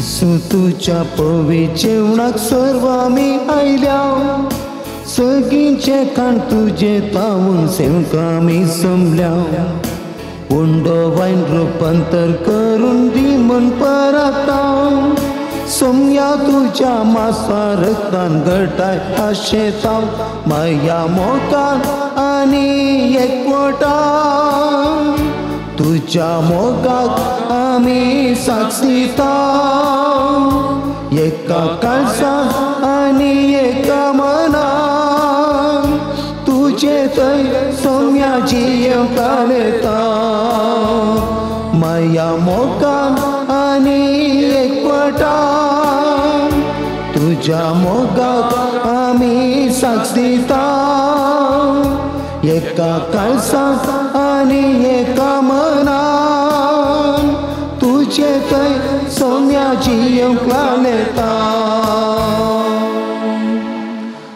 येसू तुझ्या पवित्र जेवणाक सर्व आमी आयल्या सगळींचे काण तुझे तावून सेवकां आमी समल्या उंडो वायन रूपांतर करून दी म्हण परता सोम्या तुझ्या मासा रक्तान घटाय आशेता माया मोगान आनी एकवटा तुझ्या मोगाक आमी साक्षीता एका काळजान आनी एका मनान तुझे थंय सोम्या जियेव कालेता माया मोगान आनी एकवटा तुझ्या मोगाक आमी साक्ष दिता एका काळजान आनी एका मनान तुझे थंय सोम्या जियेव कालेता.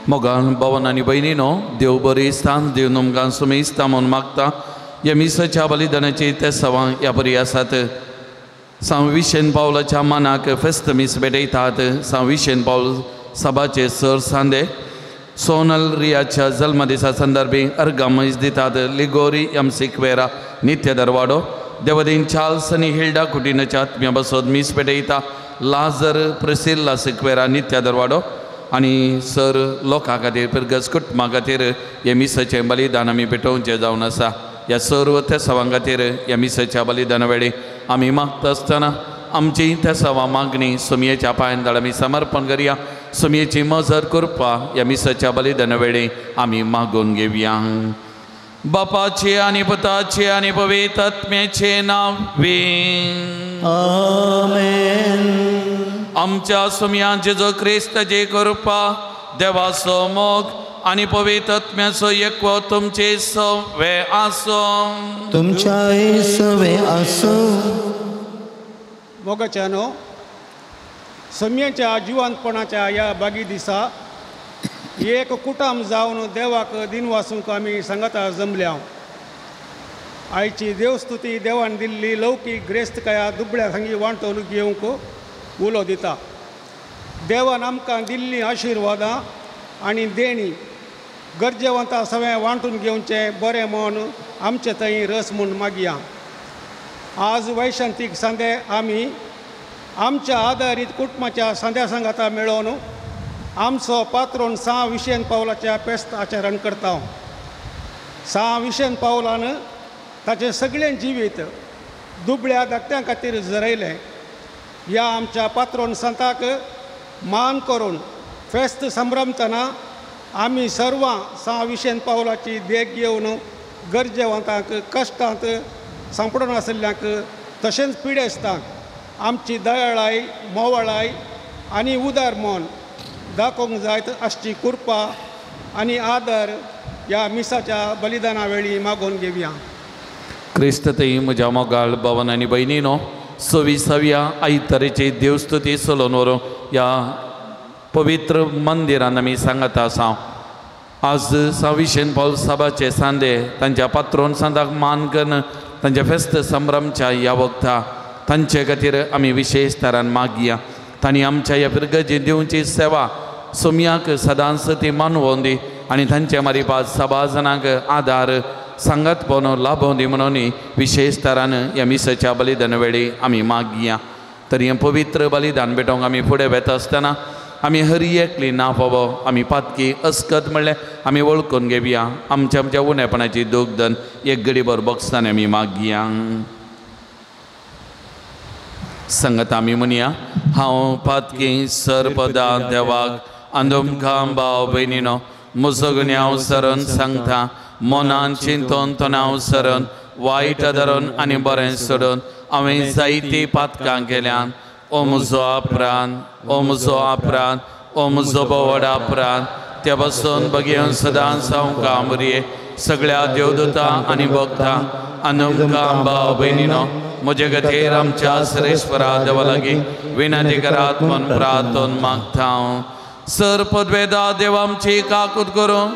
मोगान भावान आनी भयणीनो देव बरी स्थान देव तुमकां सुमेस्ता म्हणून मागता ह्या मिसाच्या बलिदानाची ते सवां ह्या बरी आसात. सांविशेन पावलाच्या मानाक फेस्त मीस भेटयतात. सांविशेन पावल सभाचे सर सांदे सोनल रियाच्या जल्म दिसा संदर्भी अर्गामस दितात. लिगोरी एम सिक्वेरा नित्य दरवाडो देवदीन चार्ल्स आनी हिल्डा कुटिनाच्या आत्म्या बसोद मीस भेटयता. लाजर प्रिसिल्ला सिक्वेरा नित्य दरवाडो आनी सर लोकां खातीर पिरगस कुटुंबा खातीर हे मिसाचें बलिदान आमी पेटोवचें जावन आसा. ह्या सर्व त्या सवां खातीर ह्या मिसाच्या बलिदाना वेळी आमी मागता आसतना आमची त्या सवा मागणी सुमयेच्या पांयांतळ आमी समर्पण करया. सुमयेची मजत करपा ह्या मिसाच्या बलिदाना वेळी आमी मागून घेवया. बापाचे आनी पुताचे आनी पवित्र आत्म्याचे नांवे आमेन. आमच्या सुमया जेजो क्रिस्ताचे कृपा देवाचो मोग आनी पवित्र आत्म्याचो एकवो तुमचे सवे आसो. तुमच्याय सवे आसो. मोगाच्यानो सम्याच्या जिवंतपणाच्या ह्या बागी दिसा एक कुटुंब जावन देवाक दिन वासूंक आमी सांगाता जमल्या. आयची देवस्तुती देवान दिल्ली लौकीक ग्रेस्तकाया दुबळ्या हांगी वांटून घेवंक उलो दिता. देवान आमकां दिल्ली आशिर्वादां आनी देणी गरजेवंता सगळें वांटून घेवचें बरें म्हूण आमचे थंय रस म्हूण मागया. आज वैशांतीक सांदे आमी आमच्या आदारीत कुटुंबाच्या सांद्या सांगाता मेळोवन आमचो पात्रोन सांविशेन पावलाच्या पेस्त आचरण करता. सांविशेन पावलान ताचें सगळें जिवीत दुबळ्या धाकट्यां खातीर झरयलें. ह्या आमच्या पात्रोन संताक मान करून फेस्त संभ्रमतना आमी सर्वां सांविशेन पावलाची देख घेवन गरजेवंतांक कश्टांत सांपडून आशिल्ल्यांक तशेंच पिडेस्तांक आमची दयाळाय मोवाळाय आनी उदार मोन दाखोवंक जायत आसची कृपा आनी आदर ह्या मिसाच्या बलिदाना वेळी मागून घेवया. क्रिस्त थंय म्हज्या मोगाळ भावन आनी भयणीनो 26व्या आयतारेचे देवस्तुती चलोवन व्हरूं ह्या पवित्र मंदिरान आमी सांगता आसा. आज सांविशेन पावल सभाचे सांदे तांच्या पात्रोन सांताक मान करून तांच्या फेस्त संभ्रमच्या ह्या वखदा तांचे खातीर आमी विशेश तरान मागया. तांणी आमच्या ह्या पिरगजी दिवची सेवा सुमयाक सदांच ती मानवोवन दी आनी तांचे मारिपात सभा जाणांक आदार सांगात पोनो लाभोवन दी म्हणून विशेष तरान ह्या मिसाच्या बलिदाना वेळी आमी मागया. तरी हें पवित्र बलिदान भेटोवंक आमी फुडें वेता आसतना आमी हरी एकली ना फोबो आमी पातकी अस्कत म्हणलें आमी वळखून घेवया. आमच्या उणेपणाची दोगदन एक घडीभर बगस्तान आमी मागया. संगत आमी म्हणया हांव पातकी सरपदा देवाक आंदोमकां भाव भयणीनो म्हजो गुन्यांव सरून सांगता. मनान चिंतून तोंडाव सरून वायट धरून आनी बरें सोडून हांवें जायती पातकां केल्यान. ओ म्हजो अपराध, ओ म्हजो अपराध, ओ म्हजो बोवड अपराध. त्या बसून बगयेन सदांच हांव कांबरिये सगळ्या देवदूतां आनी भक्तां आंदोमकां भाव भयणीनो म्हजे खातीर आमच्या सरेश्वरा देवा लागीं विनंती करात म्हूण प्रार्थोन मागता हांव. सर पदवेदा देव आमची काकूत करूं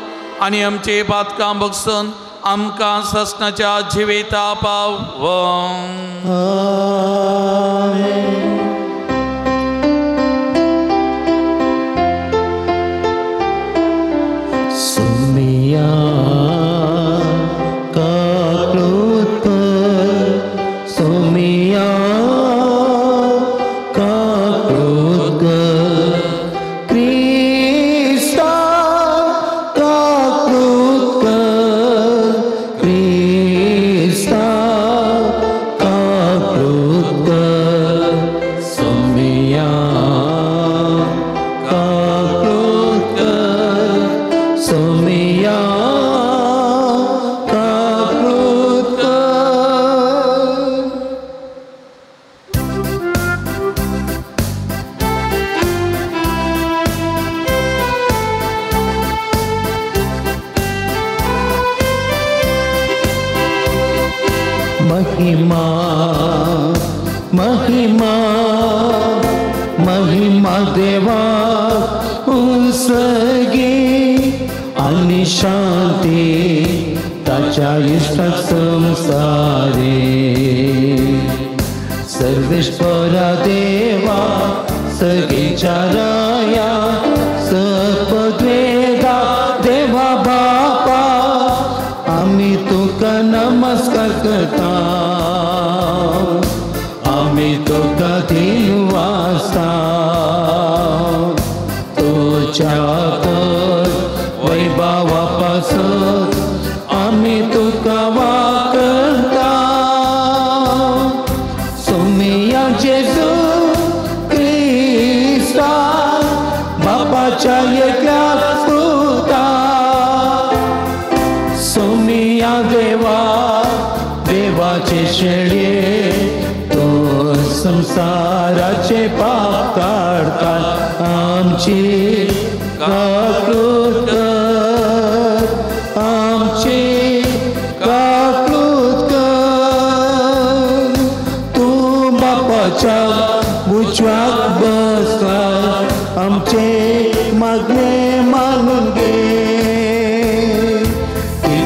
आनी आमची पातकां बगसून आमकां ससनाच्या जिविता पाव. महिमा महिमा महिमा देवा उसगे आणि शांती ताच्या इष्टात संसारे सर्वेश्वरा देवा सगळीच्या राया सपद्वेदा देवा बापा आम्ही तुका नमस्कार करता आम्ही तुका दिन वाजता तुझ्या वैभवापासून आम्ही तुका वाकता सोमिया जेजू ख्रिस्ता बापाच्या एकल्या पुता सोमिया देवा देवाचे शेळे तो संसाराचे पाप काढता आमची काकृत कर आमची काकृत कर तू बापाच्या उजव्यात बसला आमचे मागणे मानून घे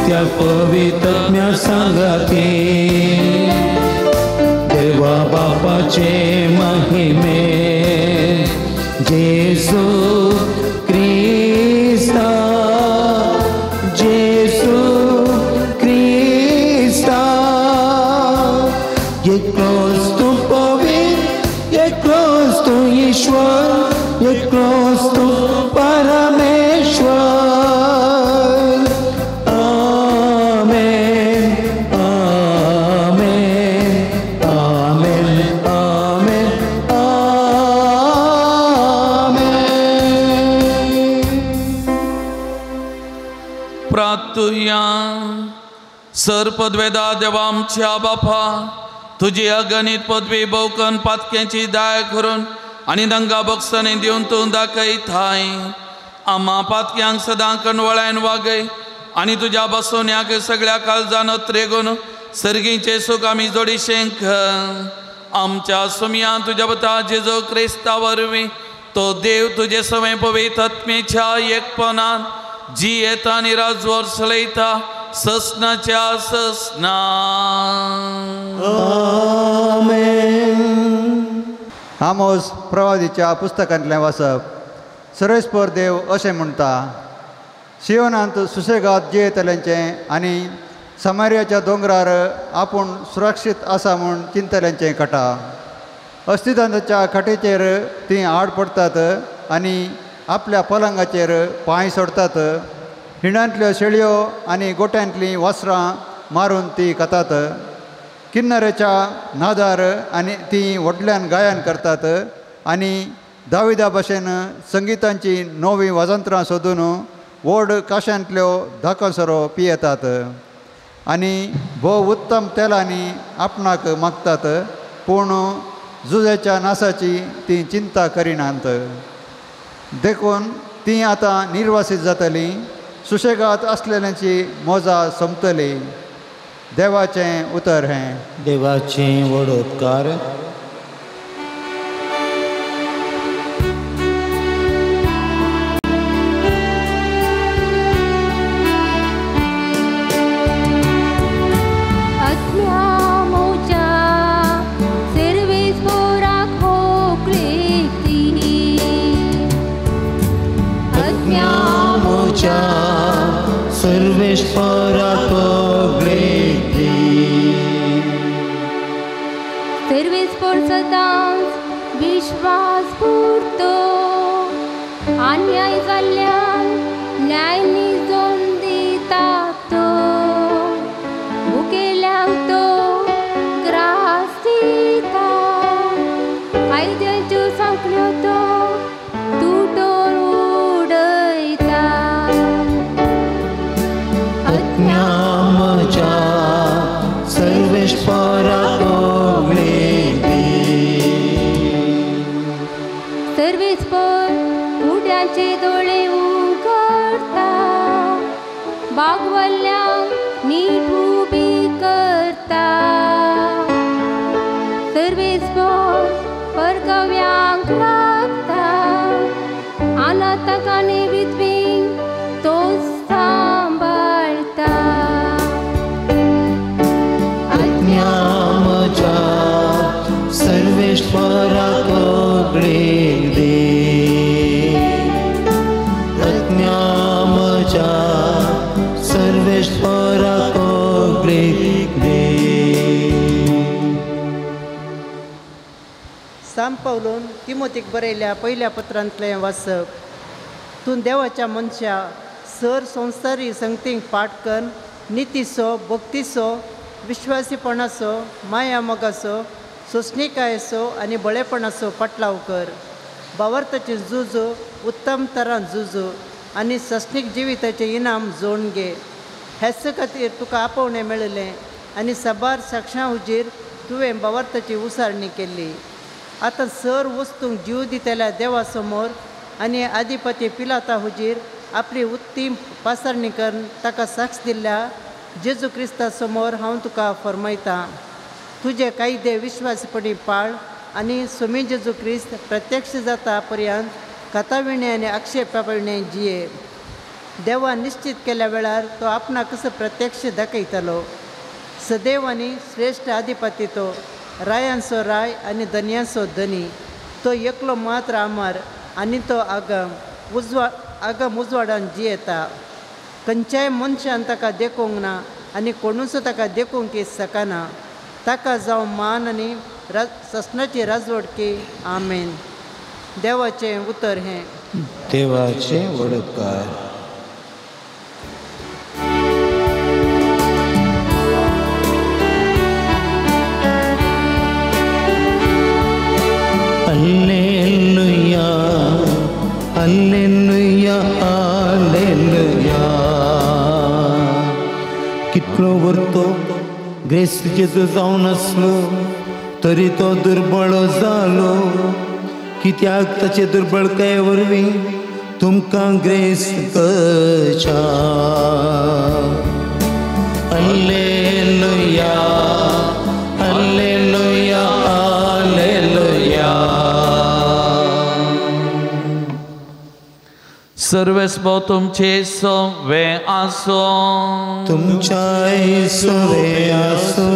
त्या पवित्रज्ञ सांगते देवा बापाचे महिमे जेसू ख्रिस्ता जेसू ख्रिस्ता एकलोच तू पवित्र एकलोच तू ईश्वर एकलोच तू परमेश्वर प्रार्थुया सरपदवेदा देवा आमच्या बापा तुझी अगणित पदवी भोवकन पातक्याची दाय करून आणि दंगा बक्षाने दिवन तू दाखयताय आम्हा पातक्यांक सदां कणवळ्यान वागय आणि तुझ्या बसोन्याक सगळ्या काळजान त्रेगून सर्गीचे सुख आमी जोडीशेंक आमच्या सुमया तुझ्या बता जेजू क्रिस्ता वरवीं तो देव तुझे सवय पवित्र आत्मेच्या एकपणान जी येता आणि राजवर चलयता ससनाच्या ससना आमोस प्रवादीच्या पुस्तकांतलें वाचप सर्वेस्पर देव अशें म्हणटा शियोनांत सुशेगाद जियेतल्यांचें आनी समारियाच्या दोंगरार आपूण सुरक्षीत आसा म्हूण चिंतल्यांचें कटा अस्तिदांताच्या खाटेचेर तीं आड पडटात आनी आपल्या पलंगाचेर पांय सोडतात हिणांतल्यो शेळयो आनी गोट्यांतलीं वस्त्रां मारून ती खातात किन्नरेच्या नादार आनी ती व्हडल्यान गायन करतात आनी दाविदा भाशेन संगीतांची नवी वाजंत्रां सोदून व्हड काश्यांतल्यो धाकसरो पियेतात आनी भोव उत्तम तेलांनी आपणाक मागतात पूण झुजाच्या नासाची ती चिंता करिनात देखून ती आतां निर्वासीत जातलीं सुशेगाद आसलेल्यांची मोजा संपतली देवाचें उतर हें देवाचें व्हड उपकार विश्वास पुरतो अन्याय जाल्ल्यान न्याय निजोन दितात तो मुखेल्यांक तो ग्रास दिता आयद्याच्यो सांखल्यो तो तुटोन उडयता अज्ञानाच्या सर्वेश्वराक देवाच्या सर्वेश्वराक ग्रेक दे. सांत पावलोन तिमोथीक बरयल्या पहिल्या पत्रांतलें वाचप. तूं देवाच्या मनशा सर संवसारी संगतींक पाठ कर, नितीचो, भक्तीचो, विश्वासीपणाचो, माया मोगाचो, सोंसणीकायेचो आनी बळेपणाचो पाटलाव कर. भावार्थाचें झूज उत्तम तरान झूज आनी सस्नीक जिविताचें इनाम जोडून घे. हेच खातीर तुका आपोवणें मेळिल्लें आनी साबार साक्षां हुजीर तुवें भावार्थाची उसारणी केल्ली. आतां सर वस्तूंक जीव दितल्या देवा समोर आनी आदिपती पिलाता हुजीर आपली उत्ती पासरणी करून ताका साक्ष दिल्ल्या जेजू क्रिस्ता समोर हांव तुका फरमायतां. तुजे कायदे विश्वासपणी पाळ आनी सुमी जेजू क्रिस्त प्रत्यक्ष जाता पर्यंत कथाविणे आनी आक्षेपाविणे जिये. देवान निश्चित केल्या वेळार तो आपणाक कसो प्रत्यक्ष दाखयतलो. सदैव आनी श्रेश्ठ आदिपती तो, रायांचो राय आनी धन्यांचो धनी. तो एकलो मात्र आमार आनी तो आगम उजवाडान जियेता. खंयच्याय मनशान ताका देखूंक ना आनी कोणूच ताका देखूंक सकना. ताका जावं मान आनी ससनाची राजवडकी. आमेन. देवाचें उतर हें. देवाचे वडकार. Alleluia, Alleluia, Alleluia. कितलो वरतो ग्रेस्त जेजू जावन आसलो तरी तो दुर्बळ जालो. कित्याक ताचे दुर्बळकाये वरवीं तुमकां ग्रेस्त कळचा. Alleluia, Alleluia, Alleluia. सर्वेस्व तुमचे सवे आसो. तुमच्या सवे आसो.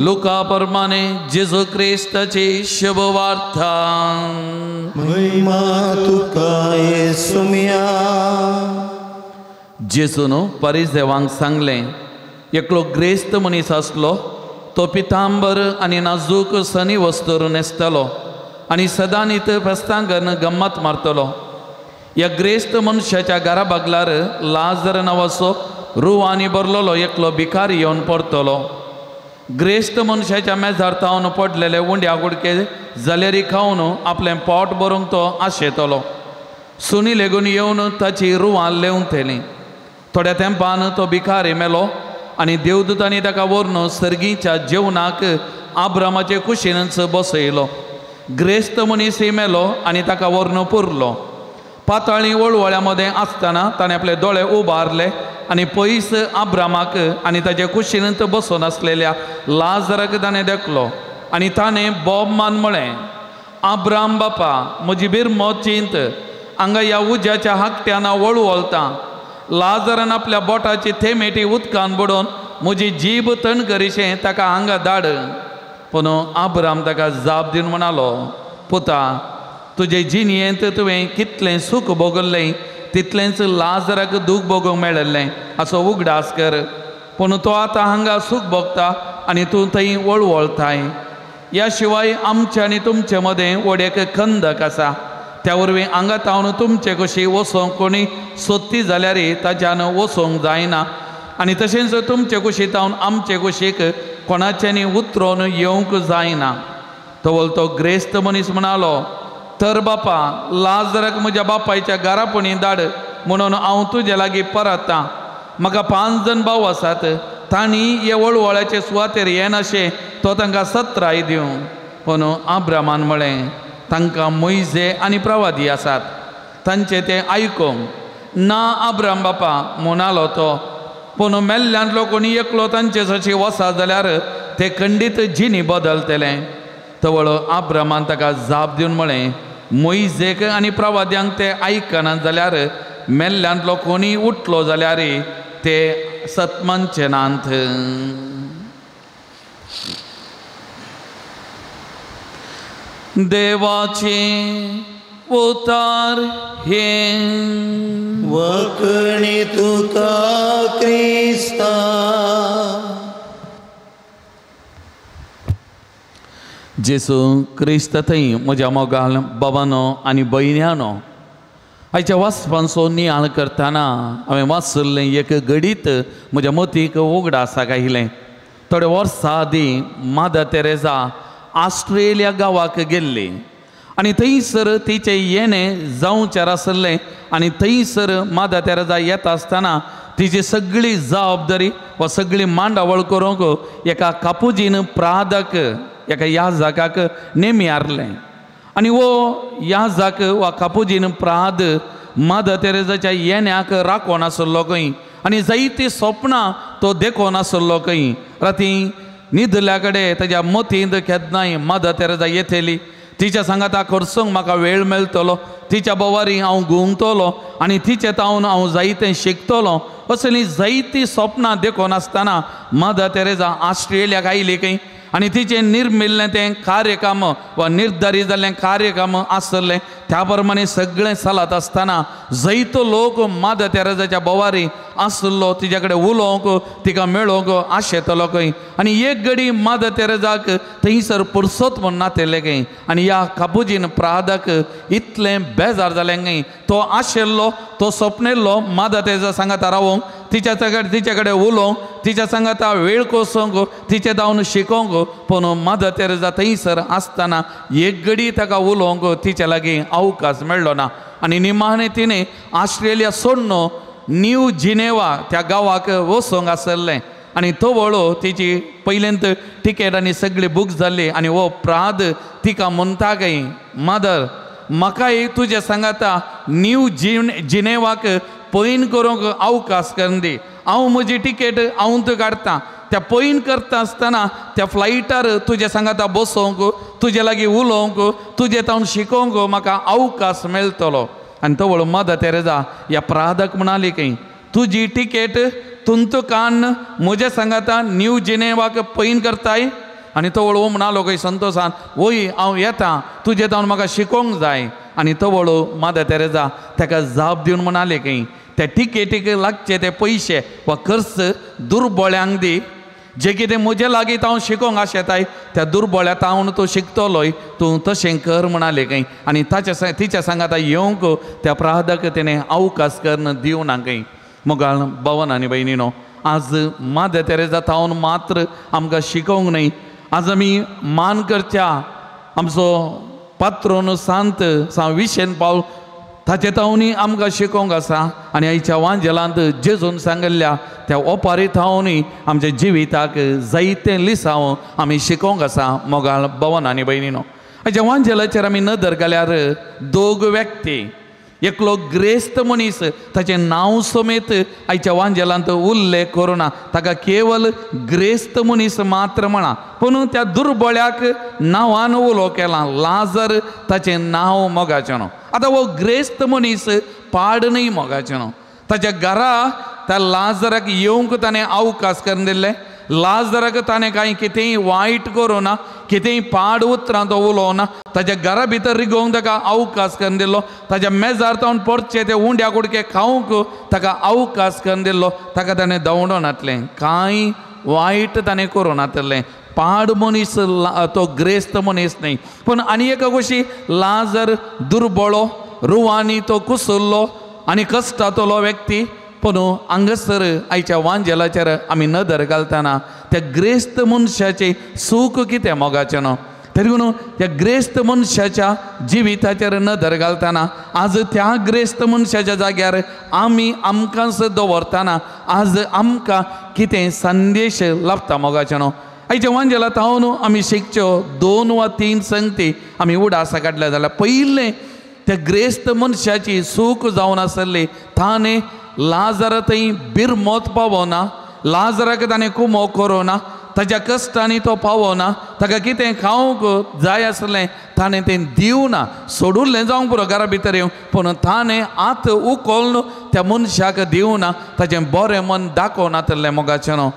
लुका प्रमाणे जेजू क्रिस्ताची शुभ वार्ता. महिमा तुका येसुमिया. जेजून परिसेवांक सांगलें, एकलो ग्रेस्त मनीस आसलो. तो पितांबर आनी नाजूक सनी वस्तर न्हेसतालो आनी सदां न्हीद फेस्तां घरान गम्मत मारतलो. ह्या ग्रेस्त मनशाच्या घरा बागलार लाजर नांवाचो रुवानी भरलेलो एकलो भिकारी येवन पडतलो. ग्रेस्त मनशाच्या मेजार तावन पडलेले उंड्या गुडके जाल्यारी खावन आपलें पोट भरूंक तो आशेतलो. सुनी लेगून येवन ताची रुवां लेवंतली. थोड्या तेंपान तो भिकारी मेलो आनी देवदूतांनी ताका व्हरून सर्गीच्या जेवणाक आब्रामाचे कुशीनच बसयलो. ग्रेस्त मनीसय मेलो आनी ताका व्हरून पुरलो. पाताळी वळवळ्या मदें आसतना ताणें आपले दोळे उबारले आनी पयस आब्रामाक आनी ताचे कुशीनंत बसून आसलेल्या लाजराक ताणें देखलो आनी ताणें बोबमान म्हळें, आब्राम बापा, म्हजी बिरमो चिंत. हांगा ह्या उज्याच्या हाकट्यान हांव वळवळटां. लाजरान आपल्या बोटाची थेमेटी उदकान बुडोवन म्हजी जीब थंड करीशें ताका हांगा धाड. पूण आब्राम ताका जाप दिवन म्हणालो, पुता, तुजे जिणयेंत तुवें कितलें सूख भोगल्लें तितलेंच लाजराक दूख भोगूंक मेळिल्लें असो उगडास कर. पूण तो आतां हांगा सूख भोगता आनी तूं थंय वळवळताय. ह्या शिवाय आमचे आनी तुमचे मदें वडेक खंदक आसा. त्या वरवीं हांगा तावन तुमचे कशी वसोंक कोणी सोदती जाल्यार ताच्यान वसोंक जायना आनी तशेंच तुमचे कुशीक तावन आमचे कुशीक कोणाच्यांनी उतरोवन येवंक जायना. तो तो ग्रेस्त मनीस म्हणालो, तर बापा, लाजराक म्हज्या बापायच्या घरापणी धाड म्हणून हांव तुजे लागीं परतां. म्हाका 5 जण भाव आसात. तांणी हे वळवळ्याचे सुवातेर येनाशे तो तांकां 17 दिवं. पूण आब्रामान म्हळें, तांकां मोइजे आनी प्रवादी आसात, तांचे ते आयकोंक ना. आब्राम बापा म्हणालो तो. पूण मेल्ल्यांतलो कोणी एकलो तांचे जशी वसा जाल्यार ते खंडीत जिणी बदलतले. तवळ आब्रामान ताका जाप दिवन म्हळें, मोइजेक आनी प्रवाद्यांक ते आयकना जाल्यार मेल्ल्यांतलो कोणी उठलो जाल्यार ते सतमानचे नांत. देवाची उतार हे वखणी तुका क्रिस्ता. जेसू क्रिस्त थंय म्हज्या मोगाल बाबानो आनी भयण्यानो, आयच्या वाचपांचो नियाळ करतना हांवें वाचल्लें एक घडीत म्हज्या मतीक उगडासाक आयलें. थोडे वर्सां आदीं मादर तेरेसा ऑस्ट्रेलिया गांवाक गेल्ली आनी थंयसर तिचें येणें जावंचार आसलें आनी थंयसर मादर तेरेसा येता आसतना तिची सगळी जबाबदारी वा सगळी मांडावळ करूंक एका कापुजीन प्रादक एका याजकाक नेमी हारलें. आनी वो याजक वा कापुजीन प्राद मादर तेरेसाच्या येण्याक राखोन आसलो खंय आनी जायतीं स्वप्नां तो देखून आसलो खंय. राती न्हिदल्या कडेन ताच्या मतींत केन्नाय मादर तेरेसा येतली, तिच्या सांगाता खर्चूंक म्हाका वेळ मेळटलो, तिच्या बोवारी हांव घुंवतलो आनी तिचे तावन हांव जायतें शिकतलों, असलीं जायतीं स्वप्नां देखून आसतना मादर तेरेसा ऑस्ट्रेलियाक आयली खंय आनी तिचें निर्मिल्लें तें कार्यक्रम वा निर्धारीत जाल्लें कार्यक्रम आसलें त्या प्रमाणे सगळें चलत आसतना जायतो लोक मादर तेरेसाच्या बोवारी आसलो, तिच्या कडेन उलोवंक तिका मेळोवंक आशेतलो खंय. आनी एक घडी मादर तेरेसाक थंयसर पुरसत म्हूण नातेलें खंय आनी ह्या कापुजीन प्रादक इतलें बेजार जालें खंय. तो आशिल्लो, तो सपनेल्लो मादर तेरेसा सांगाता रावोंक, तिच्या कडेन उलोवंक, तिच्या सांगाता वेळ कोसोवंक, तिचे जावन शिकोवंक, पूण मादर तेरेसा थंयसर आसतना एक घडी ताका उलोवंक तिच्या लागीं अवकाश मेळ्ळो ना. आनी निमाणें तिणें ऑस्ट्रेलिया सोडून न्यू जिनेवा त्या गांवाक वचोंक आसलें आनी तो वळो तिची पयलेंत टिकेट आनी सगळी बूक जाल्ली आनी हो प्राद तिका म्हणटा काय, मादर म्हाकाय तुजे सांगाता न्यू जिनेवाक पयन करूंक अवकाश करून दी, हांव म्हजी टिकेट हांव काडटां. त्या पयन करता आसतना त्या फ्लायटार तुजे सांगाता बसोवंक, तुजे लागीं उलोवंक, तुजे तावन शिकोवंक म्हाका अवकाश मेळटलो. आनी तो वळो मादर तेरेसा ह्या प्रादक म्हणाली खंय, तुजी टिकेट तुंतू कान म्हजे सांगाता न्यू जिनेवाक पयन करताय. आनी तो वळो म्हणालो खंय संतोशान, वय हांव येता, तुजे तावन म्हाका शिकोवंक जाय. आनी तो वळो मादर तेरेसा ताका जाप दिवन म्हणाले खंय, त्या टिकेटीक लागचे ते पयशे वा खर्च दुर्बळ्यांक दी, जे कितें म्हजे लागीं हांव शिकोवंक आशेताय त्या दुर्बळ्या तावन तूं शिकतलोय, तूं तशें कर म्हणालें खंय. आनी तिच्या सांगाता येवंक त्या प्रादक तिणें अवकाश करून दिवं ना खंय. मोगाळ भवन आनी भयणीनो, आज मादर तेरेसा तावन मात्र आमकां शिकोवंक न्हय, आज आमी मान करच्या आमचो पात्रोन सांत विशेन पावल ताचे तावनी आमकां शिकोवंक आसा. आनी आयच्या वांजेलांत जेजून सांगल्ल्या त्या ओपारी थावनी आमच्या जिविताक जायतें लिसांव आमी शिकोवंक आसा. मोगाळ भवन आनी भयणीनो, आयच्या वांजेलाचेर आमी नदर घाल्यार दोग व्यक्ती, एकलो ग्रेस्त मनीस, ताचें नांव समेत आयच्या वांजेलांत उल्लेख करूना, ताका केवल ग्रेस्त मनीस मात्र म्हणा, पूण त्या दुर्बळ्याक नांवान उलो केलां, लाजर ताचें नांव मोगाचें न्हू. आतां हो ग्रेस्त मनीस पाड न्हय मोगाचें न्हू. ताच्या घरा त्या लाजराक येवंक ताणें अवकाश करून दिल्लें. लाजराक ताणें कांय कितेंय वायट करूं ना, कितेंय पाड उतरां तो उलोवं ना, ताच्या घरा भितर रिगोवंक ताका अवकाश करून दिल्लो, ताच्या मेजार तावन परचे ते उंड्या कुडके खावंक ताका अवकाश करून दिल्लो, ताका ताणें दवडोन घातलें, कांय वायट ताणें करूं नातलें. पाड मनीस तो ग्रेस्त मनीस न्हय. पूण आनी एका कशी लाजर दुर्बळो, रुवानी तो कुसुल्लो आनी कश्टातलो व्यक्ती, पूण हांगासर आयच्या वांजेलाचेर आमी नदर घालतना त्या ग्रेस्त मनशाचें सूख कितें मोगाचें न्हू. तरी पूण त्या ग्रेस्त मनशाच्या जिविताचेर नदर घालतना आज त्या ग्रेस्त मनशाच्या जाग्यार आमी आमकांच दवरतना आज आमकां कितें संदेश लाभता मोगाचें न्हू. आयच्या वांजेलांत हांव न्हू आमी शिकच्यो 2 वा 3 संगती आमी उडासा काडल्या जाल्यार पयलें त्या ग्रेस्त मनशाची सूख जावन आसली, ताणें लाजरा थंय बिरमोत पावना, लाजराक ताणें कुमो करोना, ताच्या कश्टांनी तो पावना, ताका कितें खावंक जाय आसलें ताणें तें दिवना, सोडूल्लें जावंक पुरो घरा भितर येवंक, पूण ताणें आत उखोलन त्या मनशाक दिवना, ताचें बरें मन दाखोवन नातलें मोगाचें न्हू.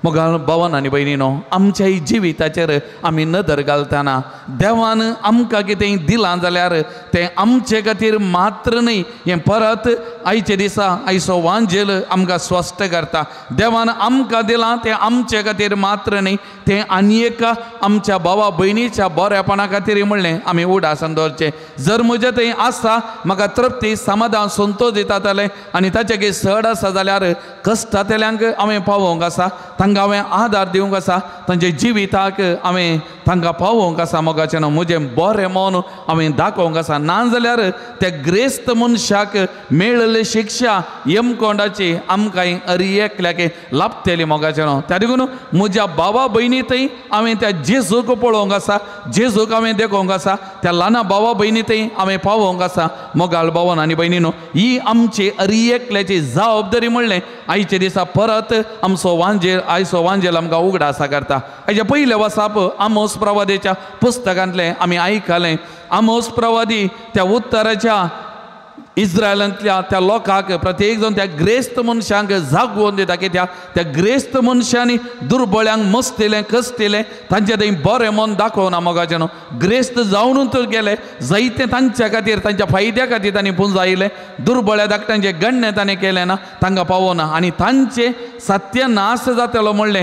मोगाळ भावान आनी भयणीनो, आमच्या जिविताचेर आमी नदर घालतना देवान आमकां कितें दिलां जाल्यार तें आमचे खातीर मात्र न्ही, हें परत आयचे दिसा आयचो वांजेल आमकां स्पश्ट करता. देवान आमकां दिलां तें आमचे खातीर मात्र न्ही, तें आनी एका आमच्या भावा भयणीच्या बरेपणा खातीर म्हणलें आमी उडासन दवरचें. जर म्हजें थंय आसा, म्हाका तृप्ती समाधान संतोश दितातलें आनी ताचे चड आसा जाल्यार कश्टांतल्यांक हांवें पावोवंक आसा, तांकां हांवें आदार दिवंक आसा, तांचे जिविताक हांवें तांकां पावोवंक आसा. मोगाचें न्हू, म्हजें बरें मन हांवें दाखोवंक आसा. नाजाल्यार त्या ग्रेस्त मनशाक मेळिल्ली शिक्षा यमकोंडाची आमकां एकल्याक लाभतली. मोगाचें न्हू, त्या देखून म्हज्या भावा भयणी थंय हांवें त्या जेजूक पळोवंक आसा, जेजूक हांवें देखोवंक आसा, त्या ल्हान भावा भयणी थंय हांवें पावोवंक आसा. मोगाळ भावन आनी भयणीनो, ही आमची एकल्याची जबाबदारी म्हणलें आयचे दिसा परत आमचो वांजेल आयचो वांजेल आमकां उगडासा करता. हाच्या पयले वसाप आमोस प्रवादीच्या पुस्तकांतलें आमी आयकलें. आमोस प्रवादी त्या उत्तराच्या इस्रायलांतल्या त्या लोकांक प्रत्येक जण त्या ग्रेस्त मनशांक जागोवन दिता, कित्याक त्या ग्रेस्त मनशांनी दुर्बळ्यांक मस्तिलें कसतिलें तांचें थंय बरें मन दाखोवना. मोगाचें न्हू, ग्रेस्त जावनूच गेले, जायते तांच्या खातीर तांच्या फायद्या खातीर तांणी पुंजायले, दुर्बळ्या धाकट्यांचें गण्य ताणें केलें ना, तांकां पावना आनी तांचे सत्यनाश जातलो म्हणलें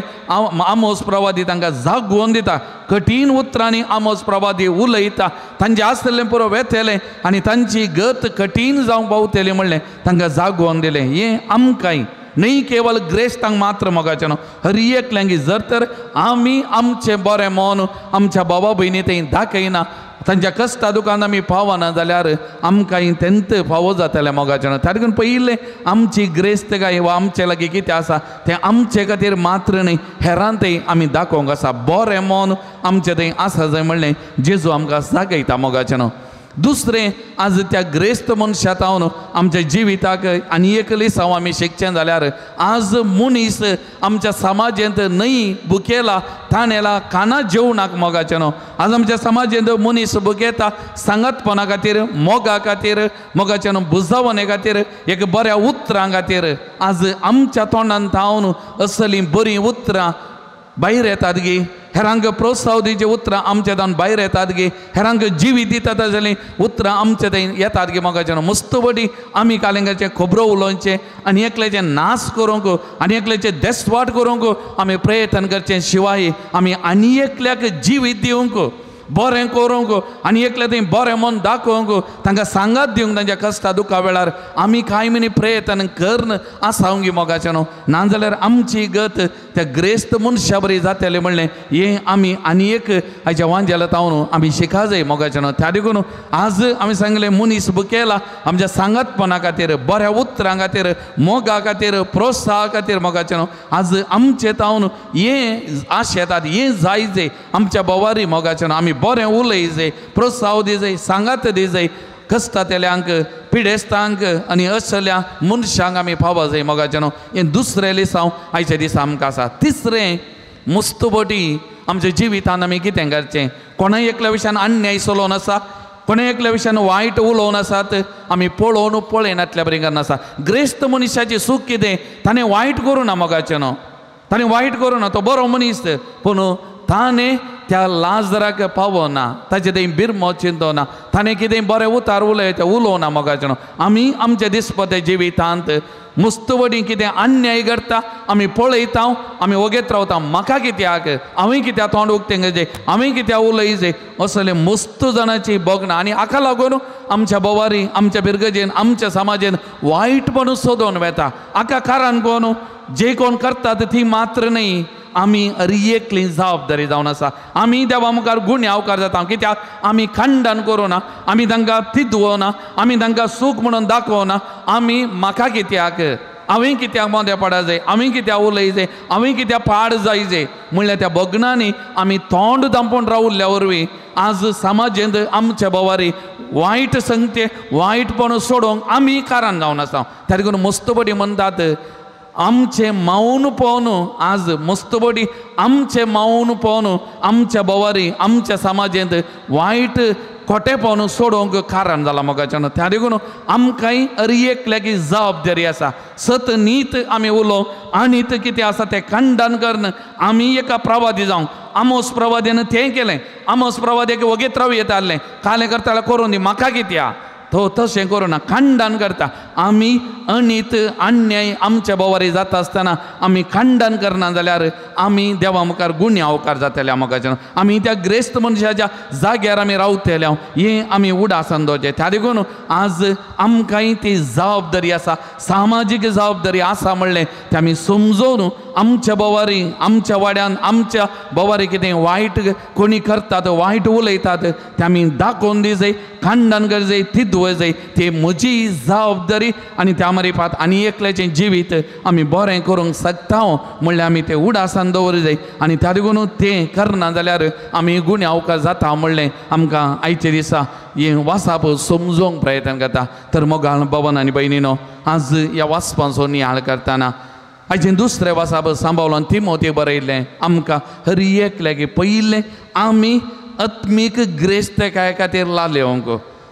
आमोस प्रवादी तांकां जागोवन दिता. कठीण उतरांनी आमोस प्रवादी उलयता, तांचें आसलें पुरो वेतेलें आनी तांची गत कठीण जावंक पावतली म्हणलें तांकां जागोवन दिलें. हें आमकांय न्ही केवळ ग्रेस्तांक मात्र मोगाचें न्हू, हर एकल्यांक. जर तर आमी आमचें बरें मन आमच्या भावा भयणी थंय दाखयना, तांच्या कश्टा दुखान आमी पावना जाल्यार आमकांय तेंत फावो जातलें. मोगाचें न्हू, त्या देखून पयलें आमची ग्रेस्तकाय वा आमचे लागीं कितें आसा तें आमचे खातीर मात्र न्ही, हेरां थंय आमी दाखोवंक आसा. बरें मन आमचें थंय आसा जाय म्हणलें जेजू आमकां जागयता. मोगाचें न्हू, दुसरें आज त्या ग्रेस्त मनशांत हांव आमच्या जिविताक आनी एक लिसांव आमी शिकचें जाल्यार आज मनीस आमच्या समाजांत न्हय बुकेला ताणेला काना जेवणाक. मोगाचें न्हू, आज आमच्या समाजांत मनीस बुकेता सांगतपणा खातीर, मोगा खातीर, मोगाचें न्हू, बुजावणे खातीर, एक बऱ्या उतरां खातीर. आज आमच्या तोंडांत हांव असलीं बरीं उतरां भायर येतात गे, हेरांक प्रोत्साव दिवचे उतरां आमचे थंय भायर येतात गे, हेरांक जिवी दितात जाल्यार उतरां आमचे थंय येतात गे. मोगाचें न्हू, मस्त बडी आमी कालिंगाचें खबरो उलोवचें आनी एकल्याचें नाश करूंक आनी एकल्याचें देसवाट करूंक आमी प्रयत्न करचें, शिवाय आमी आनी एकल्याक जिवीत दिवंक, बरें करूंक आनी एकल्या थंय बरें मन दाखोवंक, तांकां सांगात दिवंक तांच्या कश्टा दुखा वेळार आमी कांय मिनी प्रयत्न करन आसावंक. मोगाचें न्हू, नाजाल्यार आमची गत त्या ग्रेस्त मनशा बरी जातलें म्हणलें हें आमी आनी एक हाच्या वांजेलांत हांव आमी शिका जाय. मोगाचें न्हू, त्या देखून आज आमी सांगलें मनीस बुकेला आमच्या सांगतपणा खातीर, बऱ्या उतरां खातीर, मोगा खातीर, प्रोत्साहा खातीर. मोगाचें न्हू, आज आमचें हांव हें आशेतात, हें जाय जाय आमच्या बोवारी. मोगाचें न्हू, आमी बरें उलय जाय, प्रोत्साह दी जाय, सांगात दी जाय, कश्टांतल्यांक, पिडेस्तांक आनी असल्या मनशांक आमी पावो जाय. मोगाचें न्हू, हें दुसरें लिसांव आयच्या दिसा आमकां आसा. तिसरें, मुस्तबटी आमच्या जिवितान आमी कितें करचें. कोणाय एकल्या विशयान अन्याय चलोवन आसा, कोणा एकल्या विशयान वायट उलोवन आसात, आमी पळोवन पळयनातल्या बरी करना आसा. ग्रेस्त मनशाचें सूख कितें, ताणें वायट करूं ना. मोगाचें न्हू, ताणें वायट करूं ना, तो बरो मनीस, पूण ताणें त्या लाजराक पावना, ताचे थंय बिरमो चिंतना, ताणें कितें बरें उतार उलय तें उलोवना. मोगाचें न्हू, आमी आमच्या दिसपट्या जिवितांत मुस्तवडी कितें अन्याय करता आमी पळयता, आमी वगेत रावता, म्हाका कित्याक, हांवें कित्याक तोंड उक्तें करचें, हांवें कित्याक उलयचें, असले मस्त जाणांची बगना. आनी हाका लागून आमच्या बोवारी, आमच्या बिरगजेन, आमच्या समाजान वायटपण सोदून वेता. हाका कारण कोण, जे कोण करतात ती मात्र न्ही, आमी एकली जबाबदारी जावन आसा. आमी देवा मुखार गुण्यावकार जाता, कित्याक आमी खंडन करूना, आमी तांकां थिदवना, आमी तांकां सूख म्हणून दाखोवना. आमी म्हाका कित्याक, हांवें कित्याक मोदें पडा जाय, हांवें कित्याक उलय जाय, हांवें कित्याक पाड जाय जाय म्हणल्यार त्या बगनांनी आमी तोंड दांपोवन रावल्ल्या वरवीं आज समाजांत आमच्या बोवारी वायट संगते, वायटपण सोडोवंक आमी कारण जावन आसा. त्या देखून मस्तपटी म्हणटात, आमचे मौन पावन आज मस्तबडी आमचे मौन पावन आमच्या बोवारी आमच्या समाजांत वायट खोटे पावन सोडोवंक कारण जाला मोगाच्यान त्या देखून आमकांय एक लेगीत जबाबदारी आसा सत नीत आमी उलोव आनीत कितें आसा तें खंडन करन आमी एका प्रवादी जावं आमोस प्रवादीन तें केलें आमोस प्रवाद्याक वगेत राव येता आसलें कालें करता जाल्यार करून दी म्हाका कित्या तो तशें करूना खंडन करता आमी अनीत अन्याय आमच्या बोवारी जाता आसतना आमी खंडन करना जाल्यार आमी देवा मुखार गुन्हे अवकार जातले मोगाच्यान आमी त्या ग्रेस्त मनशाच्या जाग्यार आमी रावतले हें आमी उडासन दवरचें त्या देखून आज आमकांय ती जबाबदारी आसा सामाजीक जबाबदारी आसा म्हणलें तें आमी समजून आमच्या बोवारी आमच्या वाड्यान आमच्या बोवारी कितें वायट कोणी करतात वायट उलयतात तें आमी दाखोवन दी जाय खंडन कर जाय तिदवय जाय ती म्हजी जबाबदारी आनी त्या मारीफात आनी एकल्याचें जिवीत आमी बरें करूंक शकता म्हणल्यार आमी तें उडासान दवरूं जाय आनी त्या देखून तें करना जाल्यार आमी गुन्हे अवकार जाता म्हणलें आमकां आयचे दिसा हें वाचप समजोवंक प्रयत्न करता तर मोगाळ भवन आनी भयणीनो आज ह्या वाचपाचो नियाळ करतना आयचें दुसरें वाचप सांबाळून तिमोथी बरयल्लें आमकां हर एक लेगीत पयलें आमी आत्मीक ग्रेस्तकाय खातीर लालेवंक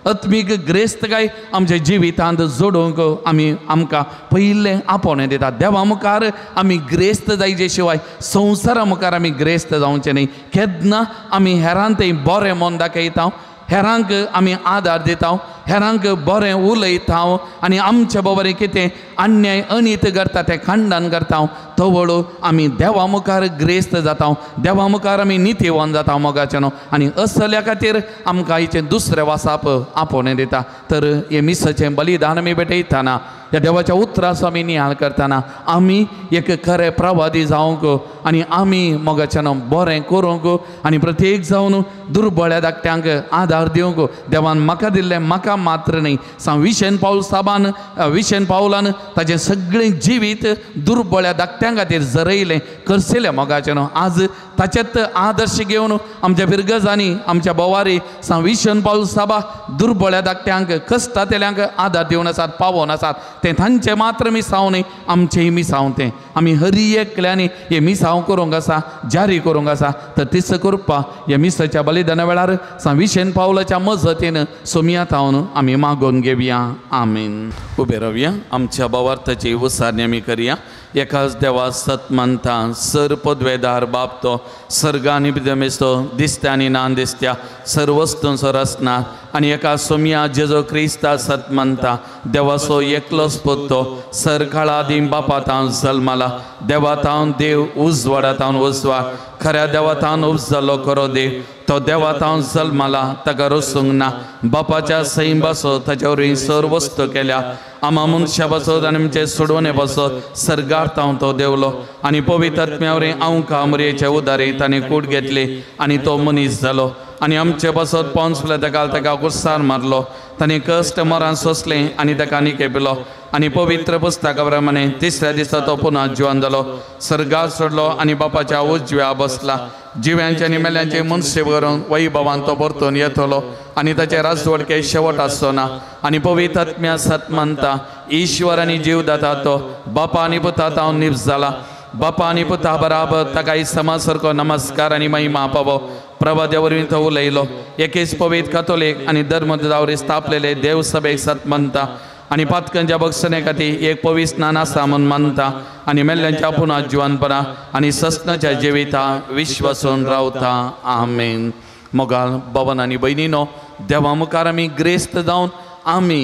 आत्मीक ग्रेस्तकाय आमच्या जिवितांत जोडूंक आमकां पयलें आपोवणें दिता देवा मुखार आमी ग्रेस्त जायचे शिवाय संवसारा मुखार आमी ग्रेस्त जावचें न्ही केन्ना आमी हेरांतय बरें मन दाखयता हेरांक आमी आदार दिता हेरांक बरें उलयता आनी आमच्या बोबरें कितें अन्याय अनीत करता तें खंडन करता तो वळू आमी देवा मुखार ग्रेस्त जाता देवा मुखार आमी नितीवान जाता मोगाच्यान आनी असल्या खातीर आमकां आयचें दुसरें वाचप आपोवणें दिता तर हे मिसाचें बलिदान आमी भेटयतना ह्या देवाच्या उतराचो आमी नियाळ करतना आमी एक खरें प्रवादी जावंक आनी आमी मोगाच्यान बरें करूंक आनी प्रत्येक जावन दुर्बळ्या धाकट्यांक आदार दिवंक देवान म्हाका दिल्लें म्हाका मात्र न्ही विशेन पाऊल साबान विशेन पावलान ताचें सगळें जिवीत दुर्बळ्या धाकट्यां खातीर जरयलें करसिलें मोगाचें आज ताचेत आदर्श घेवन आमच्या बिरगजांनी आमच्या बोवारी विशेन पाऊल साबा दुर्बळ्या धाकट्यांक कश्टांतल्यांक आदार दिवन आसात पावोवन आसात तें तांचें मात्र मिसांव न्ही आमचेंय मिसांव तें आमी हर एकल्यानी हें मिसांव करूंक आसा जारी करूंक आसा तर तिस कृपा ह्या मिसाच्या बलिदाना वेळार विशेन पावलाच्या मजतीन सोमयात हांव आमी मागोवन घेवया आमीन उबे रावया आमच्या भावार्थाची उसारणी आमी करया एकाच देवा सत म्हणटा सर पदवेदार बाप तो सर्गांनी भितमेस्तो दिसत्या आनी ना दिसत्या सर्वस्तूंचो रचना आनी एका सोम्या जेजो क्रिस्ता सत म्हणटा देवाचो एकलोच पुतो सर काळादी बापातावन जल्माला देवातावन देव उजवाडातावन उजवाड खऱ्या देवातावन उज जालो खरो देव तो देवातावन जल्माला ताका रसूंक ना बापाच्या सैम बसो ताच्या वरवीं सर वस्तू केल्या आमा मनशा बसत आनी आमचे सोडवणे बसत सरगार तो देवलो आनी पवित्र आत्म्या वरवीं आमकां अमरेचे उदारी ताणें कूड घेतली आनी तो मनीस जालो आनी आमचे बसत पोंचले ताका कुस्सार मारलो ताणें कश्ट मरान सोंसलें आनी ताका निकेपिलो आनी पवित्र पुस्तका प्रमाणे तिसऱ्या दिसा तो पुन्हा जिवन जालो सर्गार सोडलो आनी बापाच्या उजव्या बसला जिव्यांचे आनी मेल्यांचे मनशे करून वैभवान तो परतून येतलो आनी ताचे राजवडके शेवट आसचो ना आनी पवित्र आत्म्या सत म्हणटा ईश्वर आनी जीव दाता तो बापा आनी पुता हांव निप्स जाला बापा आनी पुता बराबर ताका समा सारको नमस्कार आनी महिमा पावो प्रभाद्या वरवीं तो उलयलो एकेच पवित्र कॅथोलीक आनी धर्मदावरी स्थापलेले देव सभेक सत म्हणटा आनी पातकांच्या बक्षणे खातीर एक पवित्र स्नान आसा म्हूण मानता आनी मेल्ल्यांच्या पुन्हा जिवनपणा आनी सस्नाच्या जिविता विश्वासून रावता आमेन मोगाळ भवन आनी भयणीनो देवा मुखार आमी ग्रेस्त जावन आमी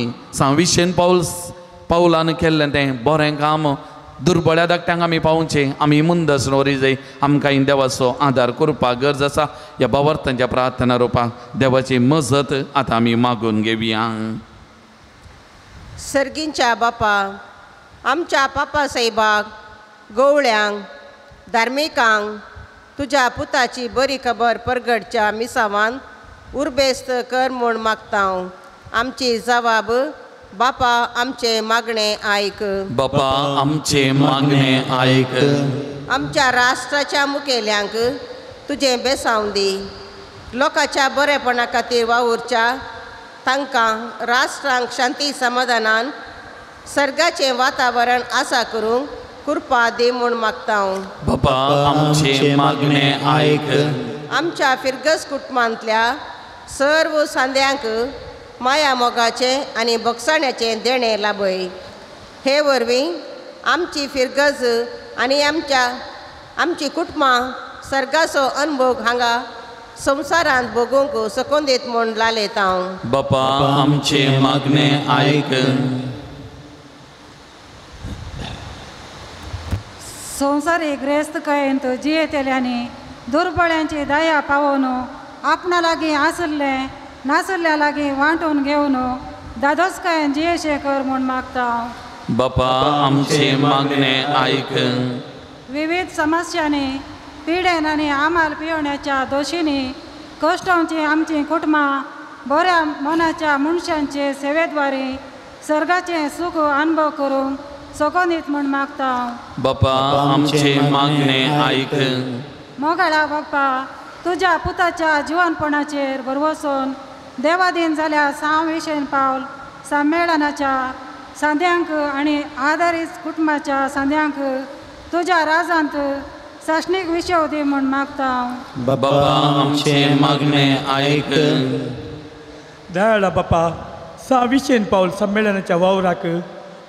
विशेन पावलान केल्लें तें बरें काम दुर्बळ्या धाकट्यांक आमी पावचें आमी मुंदस दवरी जाय आमकां देवाचो आदार करपाक गरज आसा ह्या भावार्थांच्या प्रार्थना रुपान देवाची मजत आतां आमी मागून घेवया सर्गींच्या बापा आमच्या पापा साहेबाक गवळ्यांक धार्मिकांक तुज्या पुताची बरी खबर परगडच्या मिसावान उर्बेस्त कर म्हूण मागता आमची जबाब बापा आमचे मागणे आयक बापा आमचे मागणे आयक आमच्या राष्ट्राच्या मुखेल्यांक तुजें बेसांव दी लोकांच्या बरेपणा खातीर वावुरच्या तांकां राष्ट्रांक शांती समाधानान सर्गाचें वातावरण आसा करूंक कृपा दे म्हूण मागता हांव. बापा आमचे मागणे आयक. आमच्या फिरगस कुटुंबांतल्या सर्व सांद्यांक माया मोगाचे आनी बक्षाण्याचे देणे लाभय. हे वरवीं आमची फिरगज आनी आमची कुटुंबां सर्गाचो अनुभव हांगा संवसारांत भोगूंक सकून दित म्हूण लालयता हांव. बापा आमचे मागणे आयक. संवसारीक ग्रेस्तकायेंत जियेतेल्यांनी दुर्बळ्यांची दया पावोवन आपणा लागीं आसले नासल्या लागीं वांटून घेवन दादोसकायेन जियेशे कर म्हूण मागता हांव. बापा आमचे मागणे आयक. विविध समस्यांनी पिडेन आनी आमाल पियोवण्याच्या दोशींनी कश्टांची आमची कुटुंबां बऱ्या मनाच्या मनशांचे सेवेद्वारे सर्गाचें सूख अनुभव करूंक सकून म्हूण मागता हांव. बापा आमचे मागणे आयक. मोगाळा बाप्पा तुज्या पुताच्या जिवनपणाचेर भरवसून देवाधीन जाल्या विशेन पावल संमेलनाच्या सांद्यांक आनी आदारीत कुटुंबाच्या सांद्यांक तुज्या राजांत शासनीक विशय दी म्हूण मागता हांव. बापा आमचे मागणे आयक. दयाळा बापा विशेन पावल संमेलनाच्या वावराक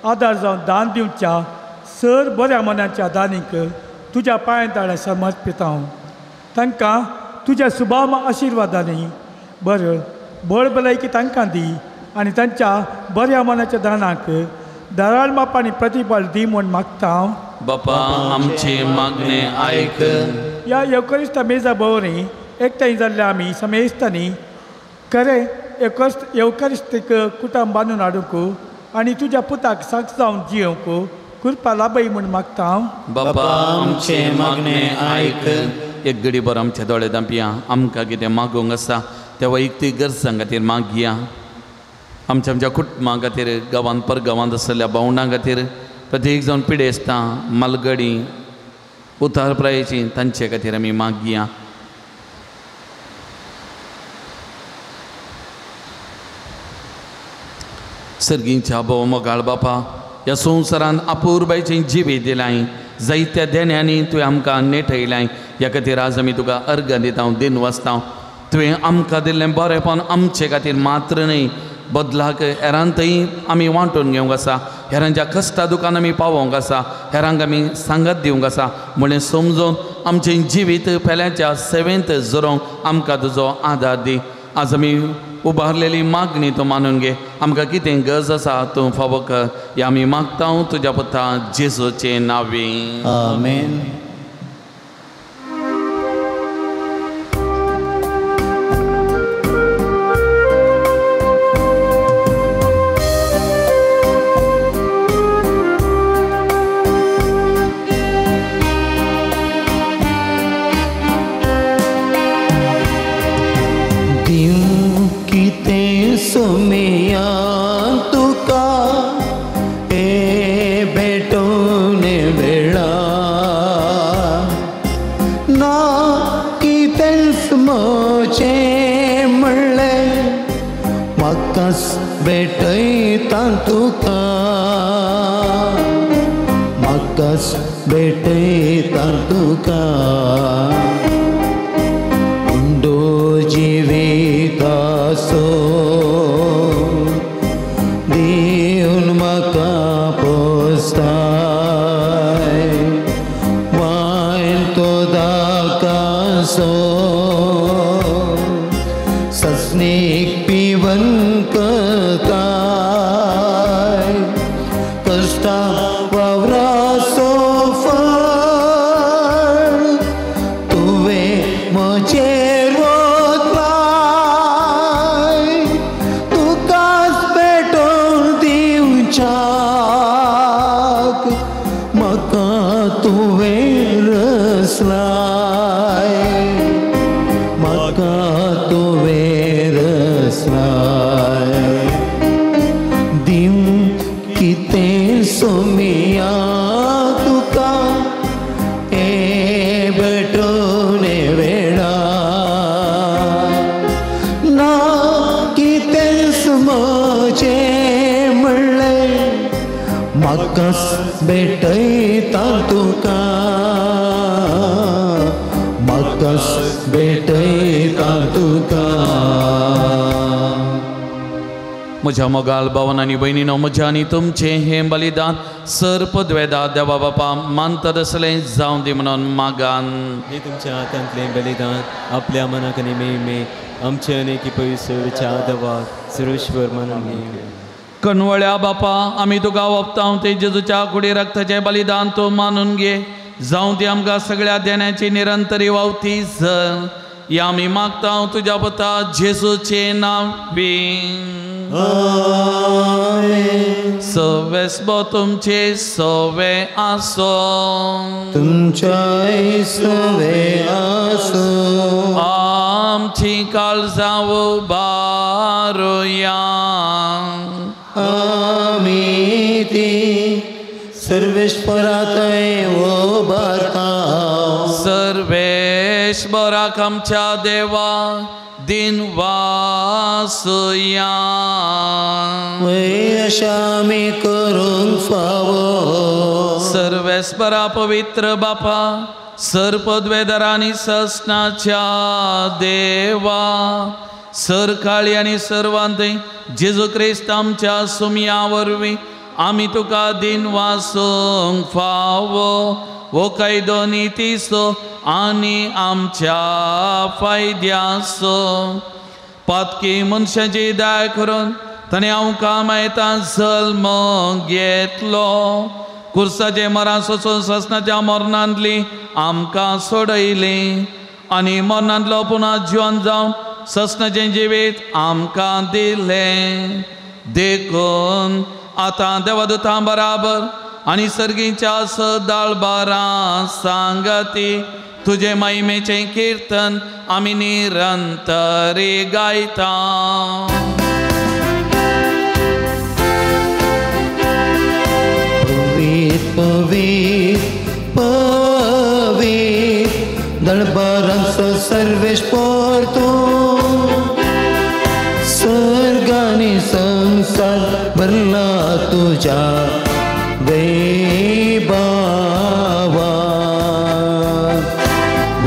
आदार जावन दान दिवच्या सर बऱ्या मनाच्या दानीक तुज्या पांयताळ्या समर्पित हांव. तांकां तुज्या सुभाम आशिर्वादांनी बळ भलायकी तांकां दी आनी तांच्या बऱ्या मनाच्या दानाक दराळ माप आनी प्रतिफळ दी म्हूण मागता हांव. बापा आमचे मागणे आयक. ह्या येवकरिस्त मेजा भोंवरी एकठांय जाल्ले आमी समेस्तांनी खरें येवकरिस्तीक कुटुंब बांदून हाडूंक आनी तुज्या पुताक साक्ष जावन जियोवंक कृपा लाभय म्हूण मागता हांव. बापा आमचे मागणे आयक. एक घडी भर आमच्या दोळे धांपया. आमकां कितें मागूंक आसा त्या वैयक्तीक गरजां खातीर मागया. आमच्या कुटुंबां खातीर गांवांत परगांवांत आसलेल्या भावंडां खातीर प्रत्येक जावन पिडेस्तां मालगडी उतार प्रायेची तांचे खातीर आमी मागया. सर्गींच्या भोव मोगाळ बापा ह्या संवसारांत अपूर्बायेचें जिवीत दिलाय. जायत्या देण्यांनी तुवें आमकां नेटयलाय. ह्या खातीर आज आमी तुका अर्घ दिता दिन वाचता. तुवें आमकां दिल्लें बरेंपण आमचे खातीर मात्र न्हय बदलाक हेरांतय आमी वांटून घेवंक आसा. हेरांच्या कश्टा दुखान आमी पावोवंक आसा. हेरांक आमी सांगत दिवंक आसा. म्हणून समजून आमचें जिवीत पेल्याच्या सेवेंत जोरोवंक आमकां तुजो आदार दी. आज आमी उबारलेली मागणी तूं मानून घे. आमकां कितें गरज आसा तूं फावो कर. हें आमी मागता तुज्या पुता जेजूचे नांवे. आमेन. भेटयता तुका म्हाकाच भेटयता तुका उंडो जिविताचो दिवन म्हाका पोसताय वायन तो दाकासो सस्नीक पिवन करताय कष्टा वावराचो फळ तुवें म्हजेर वतलाय तुकाच भेटोवन दिवच्याक म्हाका तुवें रचलाय म्हाका तुवें रचलाय दिव कितें सोमिया तुका हे भेटोवन वेळा ना कितें म्हजें म्हणलें म्हाकाच भेटयता तुका म्हाकाच भेटयता तुका. म्हज्या मोगाल भावन आनी भयणीनो, म्हजें आनी तुमचें हें बलिदान सर्पद्वेदा देवा बापा मानतद असलें जावं दी म्हणून मागान. हे तुमच्या हातांतलें बलिदान आपल्या मनाक आनी मेळमे आमचे अनेकी पयस विचार सर्वेश्वर म्हणून. कणवळ्या बापा, आमी तुका वोपतांव ते जेजूच्या कुडी रक्ताचें बलिदान तूं मानून घे. जावं ती आमकां सगळ्या देण्याची निरंतरी वावती जर या आमी मागतांव तुज्या पुता जेजूचें नांव. सवेस्बो तुमचे सवे आसो, तुमच्या सवे आसो. आमची काळजां उबारुया. आमी ती सर्वेश्वरा थंय उबारता. सर्वेश्वराक आमच्या देवा दिन वासुया. अशें आमी करूंक फावो. सर्वेस्परा पवित्र बापा, सर्पद्वेदरा आनी ससनाच्या देवा, सरकाळी आनी सर्वांते जेजू क्रिस्त आमच्या सुमया वरवीं आमी तुका दिन वासूंक फावो. वो कायदो नितीसो आनी आमच्या फायद्यासो. पातकी मनशाची दया करून ताणें आमकां मायता जल्म घेतलो. कुर्साचे मरां सोंसून ससनाच्या मरणांतली आमकां सोडयली आनी मरणांतलो पुना जिवन जावन ससनाचें जिवीत आमकां दिलें. देखून आतां देवदूतां बराबर आनी सर्गीच्या सदाळबारां सांगती तुजे महिमेचें किर्तन आमी निरंतरी गायता. पवित्र पवित्र पवित्र दळबारांचो सर्वेश्वर तूं. स्वर्ग आनी संसार भरला तुज्या वैभवान.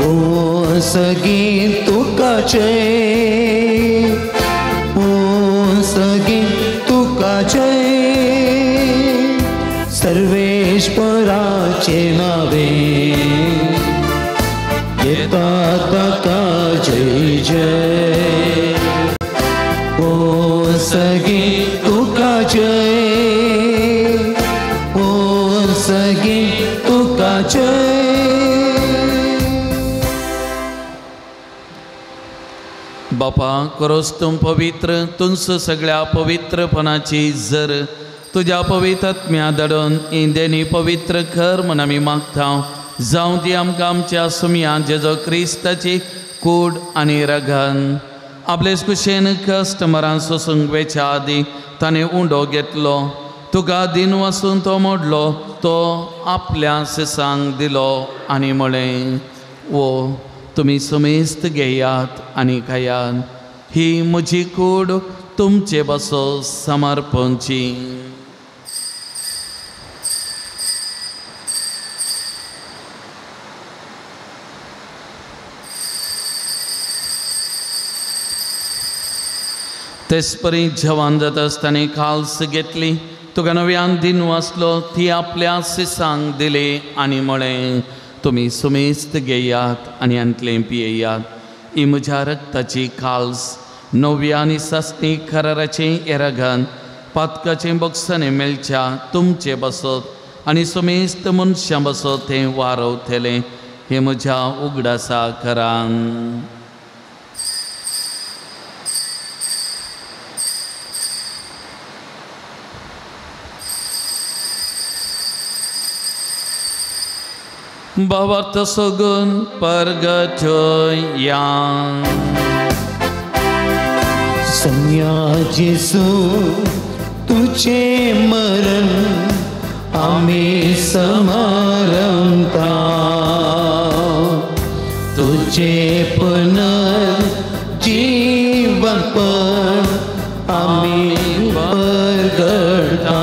ओ सगीं तुकाचे, ओ सगीं तुकाचे. सर्वेश्वराचे नावे येता ताका जय जय. ओ सगीं तुकाचे, ओ सगीं तुकाचे. बापा, करोस तूं पवित्र, तुंस सगळ्या पवित्रपणाची जर तुज्या पवित्रात्म्या दडोन इंदेनी पवित्र कर म्हूण आमी मागतांव. जावं ती आमकां आमच्या सुमया जेजो क्रिस्ताची कूड आनी रगन आपलेच कुशेन कस्टमरां सोसूंक वेच्या आदी ताणें उंडो घेतलो. तुका दिन वसून तो मोडलो, तो आपल्या सिसांक दिलो आनी म्हळें, वो तुमी समेस्त घेयात आनी खायात. ही म्हजी कूड तुमचे बसो समर्पणची. तेसपरी जेवण जाता आसतना खाल्स घेतली. तुका नव्यान दिन वाचलो, ती आपल्या सिसांक दिली आनी म्हळें, तुमी सुमेस्त घेयात आनी अंतलें पियेयात. ही म्हज्या रक्ताची खाल्स, नव्या आनी सस्ती कराराचें येरागन पातकाचें बक्षांनी मेळच्या तुमचे बसत आनी सुमेस्त मनशां बसत थंय वारवतलें. हें म्हज्या उगडासा करान. Bawa tesogun pergatoyan. Sanya Jesu तुझे मरण आम्ही समारंभता. तुझे पुनर्जीवन पण आम्ही परगडता.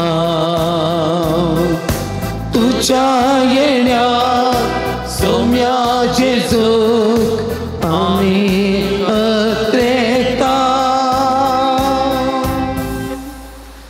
तुझ्या येण्यात सोम्याचे सुख आम्ही अत्रेता.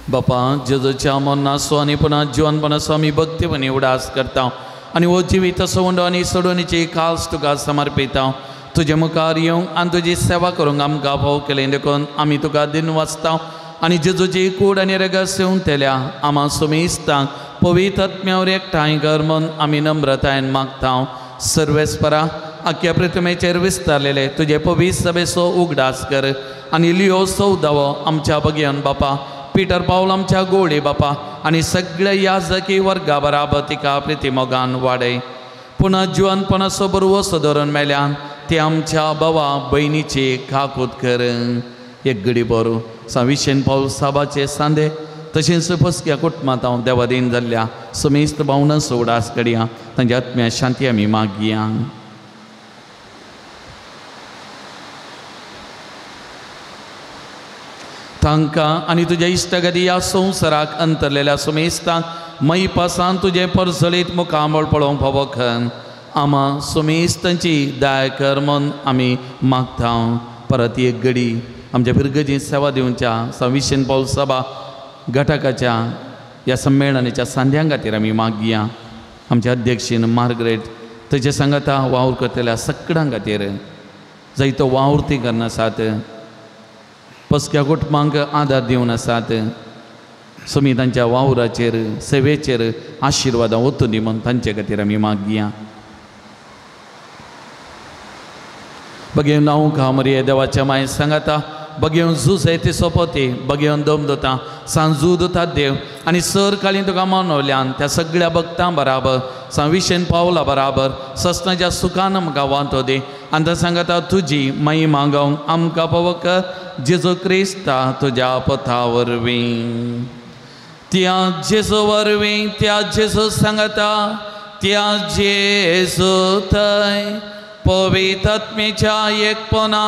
बापा जेजूच्या मनासो आनी पुन्हा जिवनपणासो आमी भक्तीपणी उडास करता आनी हो जिवीत सोडून आनी सोडूनची खास तुका समर्पिता. तुजे मुखार येवंक आनी तुजी सेवा करूंक आमकां भाव केलें देखून आमी तुका दिन वाचता आनी जेजूची कूड आनी रगस्यवंक तेल्या आमा सुमेस्तांक पवित्र आत्म्यावर एकठांय कर म्हूण आमी नम्रतायेन मागता. सर्वेस्परा आख्या पृथ्वीचेर विस्तारलेले तुजे पवित्र सभेचो उगडास कर आनी लियो सौदावो आमच्या भगियन बापा पिटर पावल आमच्या गोडे बापा आनी सगळ्या याजकी वर्गा बराबर तिका प्रितीमोगान वाडय. पुन्हा जिवनपणाचो बरवो सदरून मेल्यान ते आमच्या भावा भयणीचे खाकूत कर. एक घडी बरो विशेन पावल साबाचे सांदे तशेंच फसक्या कुटुंबांत हांव देवादीन जाल्ल्या समेस्त भावना सोडास कडिया तांच्या आत्म्या शांती आमी मागया. तांकां आनी तुज्या इश्टगती ह्या संवसाराक अंतरलेल्या सुमेस्तांक मई पासान तुजें परसळीत मुखामळ पळोवंक फावो कर. आमा सुमेस्तांची दाय कर म्हूण आमी मागता. परत एक घडी आमच्या पिरगजी सेवा दिवच्या संविशेन पावल सभा घटकाच्या ह्या संमेलनाच्या सांद्यां खातीर आमी मागया. आमच्या अध्यक्षीन मार्गरेट तेजे सांगाता वावर करतल्या सगळ्यां खातीर जायतो वावर ती करना आसात. पसक्या कुटुंबांक आदार दिवन आसात. सुमी तांच्या वावराचेर सेवेचेर आशिर्वादां वतून दी म्हूण तांचे खातीर आमी मागया. बगेवन नांव घामरे देवाच्या माय सांगाता बगेवन झुजे ती सोपोती बगेवन दम दोता सांजू दोता देव आनी सर काळी तुका मनवल्यान त्या सगळ्या भक्तां बराबर संविशेन पावला बराबर ससनाच्या सुखान आमकां वांटो दी. आनी तो सांगाता तुजी माई मागोवंक आमकां फावो कर जेजू क्रिस्ता तुज्या पथा वरवीं. त्या जेजू वरवीं त्या जेजू सांगाता त्या जेजू थंय पवित्र आत्मेच्या एकपणा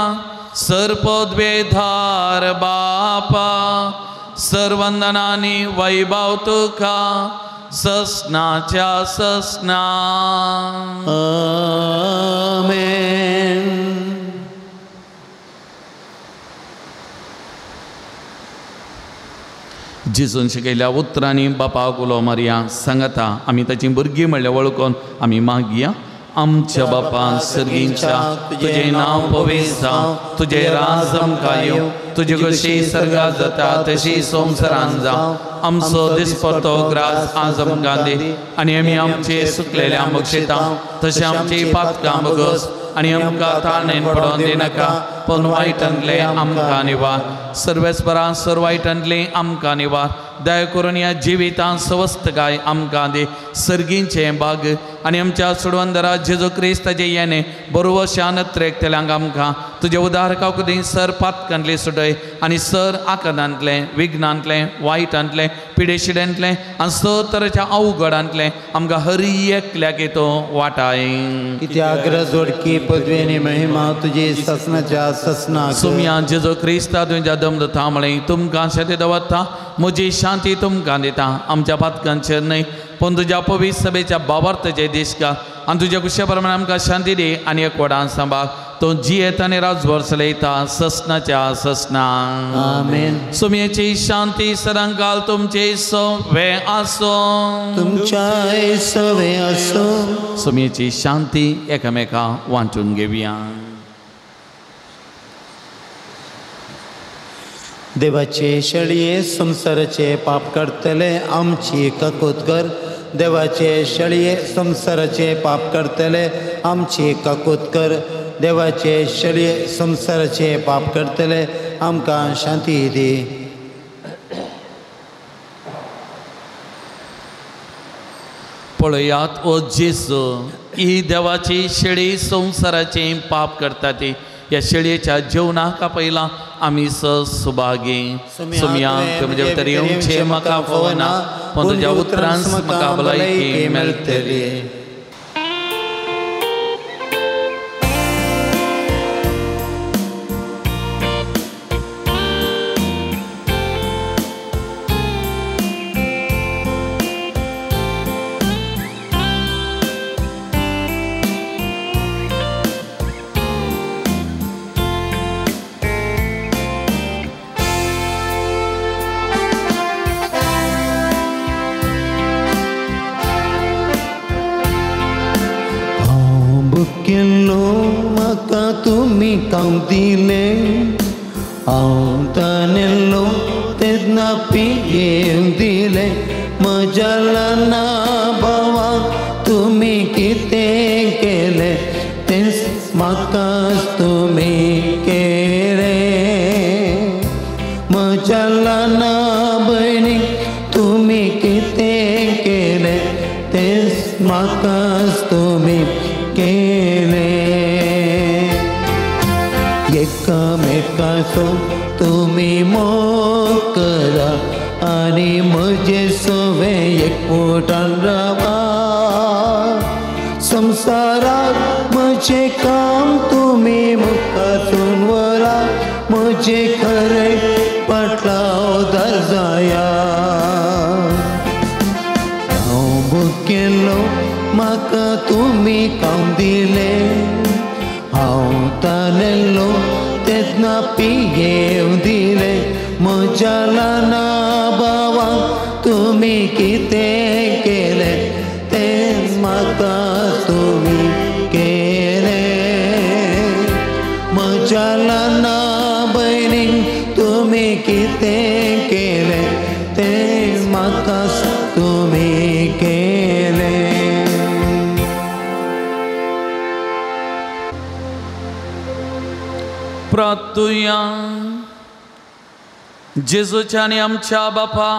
सर्पोद्वेधार बापा सर्वंदनानी वैभव तुका ससनाच्या ससना. आमेन. जेजून शिकयल्या उतरांनी बापाक उलो मारया सांगाता आमी ताची भुरगीं म्हणल्या वळखून आमी मागया. आमच्या बापा सर्गींच्या तुझे नाव पवित्र जावं तुझे राज आमकां येवं तुजे कशी सर्गात जाता तशी संवसारांत जावं. आमचो दिसपतो ग्रास आज आमकां दी आनी आमी आमचे सुकलेल्या बक्षिता तशें आमची पातकां बगस आनी आमकां ताणेन पडोवन दिनाका पूण वायटांतले आमकां निवार. सर्वेस्परा सर वायटांतले आमकां निवार. दया करून ह्या जिवितांत स्वस्थकाय आमकां दी. सर्गींचे बाग आनी आमच्या सुडवंदरा जेजू क्रिस्ताचे येणे बरोबर शानत्रेक तेल्यांक आमकां तुजे उदारकाक दी. सर पातकांतले सुटय आनी सर आकादांतले विघ्नांतले वायटांतले पिडेशिडेंतले आनी सर तरेच्या अवघडांतले आमकां हर एकल्याक येतो वाटाय. कित्याक जोडकी पदवेनी महिमा तुजी ससनाच्या ससना. सुम्या जेजू क्रिस्ता तुज्या दमदता म्हळें तुमकां शेते दवरता म्हजी शांती तुमकां दिता. आमच्या पातकांचेर न्हय पूण तुज्या पवित्र सभेच्या बाबार्थाचे दिसका आनी तुज्या कुशा प्रमाणे आमकां शांती दी आनी एकवटान सांबाळ. तो जियेत आनी राजभर चलयता ससनाच्या ससना. आमेन. सुमयेची शांती सदांकाल तुमचे सवे आसो. तुमच्या सवे आसो. सुमयेची शांती एकामेकां वांटून घेवया. देवाचे शळये संसाराचे पाप करतले आमची काकूत कर. देवाचे शळये संसाराचे पाप करतले आमची काकूत कर. देवाचे शळये संसाराचे पाप करतले आमकां शांती दी. पळयात ओ जेजू ही देवाची शेळी संसाराचे पाप करता ती. ह्या शेळयेच्या जेवणाक पयला आमी सुभागी. सुमयांक तुमचे भितर येवचे म्हाका फवना पूण तुज्या उतरांत म्हाका भलायकी मेळटली. म्हाका तुमी काम दिले हांव तानेल्लो तेन्ना पियेवंक दिले म्हज्या ल्हाना भावाक तुमी कितें केलें तेंच म्हाकाच तुमी केलें म्हज्या ल्हाना भयणीक तुमी कितें केलें तेंच म्हाकाच तुमी केलें एकामेकाचो तुमी मोग करा आनी म्हजे सवे एकवटान रावा संवसाराक म्हजें काम तुमी मुखासून व्हरा म्हजे खरें पाटलावदार जाया हांव भोग केलो म्हाका तुमी काम दिलें हांव तानेल्लो तेन्ना पियेवंक दिलें म्हज्या ल्हाना भावाक तुमी कितें केलें तें म्हाका तुमी केलें म्हज्या ल्हाना भयणीक तुमी कितें केलें तें म्हाका तुमी केलें प्रार्थुया जेजूच्या आनी आमच्या बापा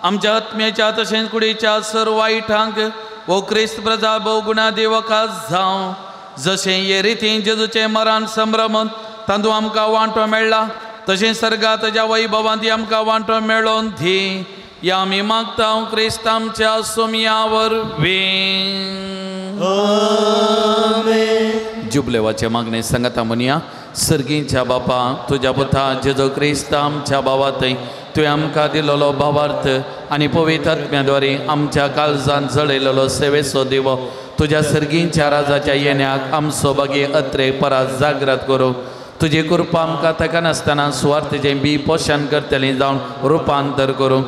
आमच्या आत्म्याच्या तशेंच कुडीच्या सर्व वायटांक ओ क्रिस्त प्रजा भोगुणा देवका जावं जशें हे रितीन जेजूचें मरण संभ्रमन तांदूळ आमकां वांटो मेळ्ळा तशें सर्गात ताच्या वैभवांत आमकां वांटो मेळोवन दी या आमी मागता क्रिस्त आमच्या सोमया वरवीं जुबलेवाचे मागणे सांगता म्हणया सर्गीच्या बापा तुझ्या पुता जेजो क्रिस्त आमच्या भावा थंय तुवें आमकां दिलोलो भावार्थ आनी पवित्र आत्म्याद्वारे आमच्या काळजांत जळयलेलो सेवेचो दिवो तुझ्या सर्गीच्या राजाच्या येण्याक आमचो बागे अत्रे परास जागृत करूं तुजी कृपा आमकां ताका नासतना सुवार्थेचें बी पोशण करतलें जावन रुपांतर करूं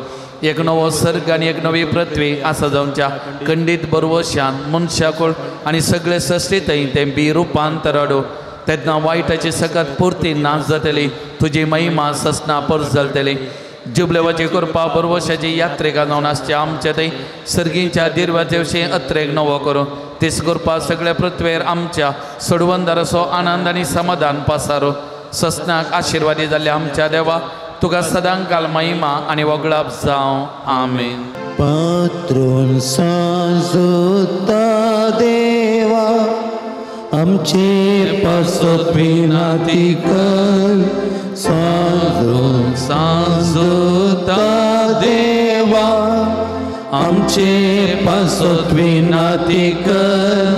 एक नवो सर्ग आनी एक नवी पृथ्वी आसा जावच्या खंडीत बरवशान मनशाकुळ आनी सगळे सृश्टी थंय तें बी रुपांतर हाडूं तेन्ना वायटाची सकत पुर्ती नाश जातली तुजी महिमा ससना परस जातली जुबलेवाची कृपा बरवशाची यात्रेका जावन आसचे आमचे थंय सर्गीच्या दिर्वाचेवशें अत्रेक नवो करूं तीच कृपा सगळ्या पृथ्वीर आमच्या सोडवंदाराचो आनंद आनी समाधान पासारो ससनाक आशिर्वादी जाल्ले आमच्या देवा तुका सदांकाल महिमा आनी वगळाप जावं आमीन पात्रून सांजुता देवा आमचे पासत विनाती कर सांजुता देवा आमचे पासत विनाती कर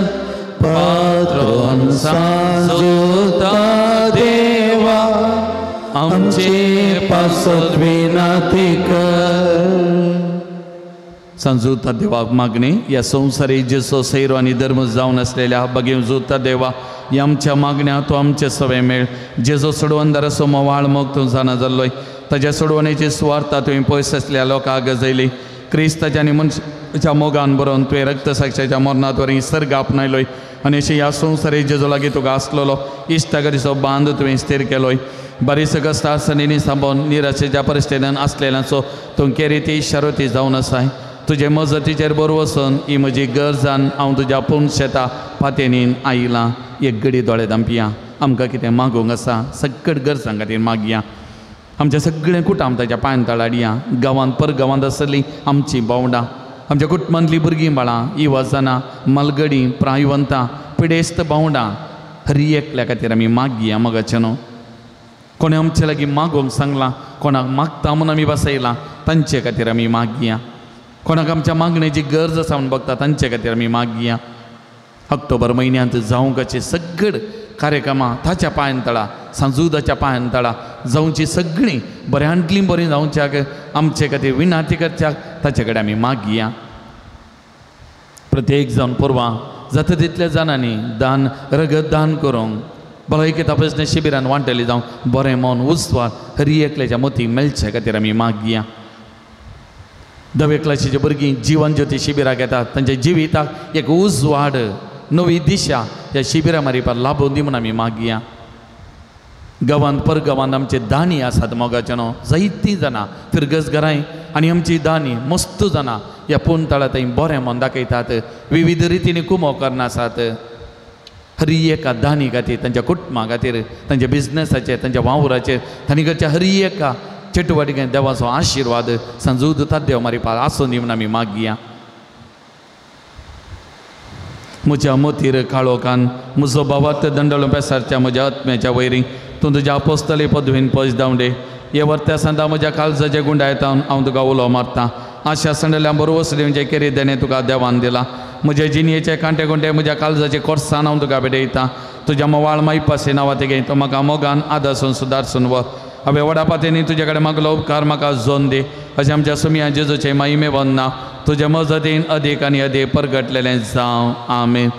पात्रून सांजुता देवा आमचे पासत विनाती कर संजुता देवाक मागणी या संवसारी जेसो सैरो आनी धर्म जावन आसलेल्या बगेव जुता देवा या आमच्या मागण्या तूं आमचे सवे मेळ जेजो सोडवंदाराचो मोवाळ मोग तूं जाणा जाल्लोय ताच्या सोडवणेची सुवार्ता तुवें पयस आसलेल्या लोकांक गजयली क्रिस्ताच्या आनी मनशाच्या मोगान बरोवन तुवें रक्तसाक्षाच्या मरणात वरी सर्ग आपणायलोय आनी अशें ह्या संवसारी जेजो लागीं तुका आसलेलो इश्टागतीचो बांद तुवें स्थिर केलोय बरीच कश्ट आसतनी सांबोवन निराशेच्या परिस्थितीन आसलेल्यांचो तूं केरी शारोती जावन आसाय तुजे मजतीचेर बर वचून ही म्हजी गरजान हांव तुज्या पूर्ण शेतां फातेनीन आयलां एक घडी दोळे धांपिया आमकां कितें मागूंक आसा सगळे गरजां खातीर मागया आमच्या सगळें कुटाम ताच्या पांयां तळाडया गांवांत परगांवांत आसली आमची बावडां आमच्या कुटुंबांतलीं भुरगीं बाळां इवाजानां मलगडी प्रायवंतां पिडेस्त बावडां हरी एकल्या खातीर आमी मागया मोगाचें न्हू कोणें आमचे लागीं मागोवंक सांगलां कोणाक मागता म्हूण आमी बसयलां तांचे खातीर आमी मागया कोणाक आमच्या मागणेची गरज आसा म्हूण बघता तांचे खातीर आमी मागया ऑक्टोबर म्हयन्यांत जावंकाची सगळे कार्यक्रमां ताच्या पांयां तळा सांजुदाच्या पांयां तळा जावची सगळीं बऱ्यांतलीं बरीं जावच्याक आमचे खातीर विनाती करच्याक ताचे कडेन आमी मागया प्रत्येक जावन पुरवां जाता तितल्या जाणांनी दान रगत दान करूंक भलायकी तपासणी शिबिरान वांटली जावं बरें मन उत्सवार हरी एकल्याच्या मतीक मेळचे खातीर आमी मागया 10वे क्लासीचे भुरगीं जीवन ज्योती शिबिराक येतात तांच्या जिविताक एक उजवाड नवी दिशा ह्या शिबिरा मारिपाक लाभून दी म्हूण आमी मागया. गांवांत परगांवांत आमचे दानी आसात मोगाचे न्हू, जायतीं जाणां फिरगस घरांय आनी आमची दानी मस्त जाणां ह्या पोंताळा थंय बरें मन दाखयतात. विविध रितीनी कुमो करना आसात. हर एका दानी खातीर, तांच्या कुटुंबा खातीर, तांच्या बिझनसाचेर, तांच्या वावराचेर, तांणी करच्या हर एका चटवटीकेन देवाचो आशिर्वाद सांजूद देव मारिपाक आसूं दी म्हूण आमी मागया. म्हज्या मतीर काळोखान म्हजो भावार्थ दंडलो पेसारच्या म्हज्या आत्म्याच्या वैरी तूं तुज्या अपोस्तले पदवीन पयस धांवडे. हे वर्त्या सांता म्हज्या काळजाचे गुंडायतावन हांव तुका उलो मारतां. आशा संडल्या बरोबर वसलींचे केरी देणे तुका देवान दिला. म्हज्या जिणयेचे कांटे कुंटे म्हज्या काळजाचे कोर्सान हांव तुका भेटयतां. तुज्या मोवाळ माईपासे नांवां तेगे तो म्हाका मोगान आदारसून सुदारसून व्हर. हांवें वडापातेनी तुजे कडेन मागलो उपकार म्हाका जोन दी. अशें आमच्या सुमिया जेजूचे माईमे वंदना तुज्या मजतीन अदीक आनी अदीक परगटलेलें जावं. आमीन.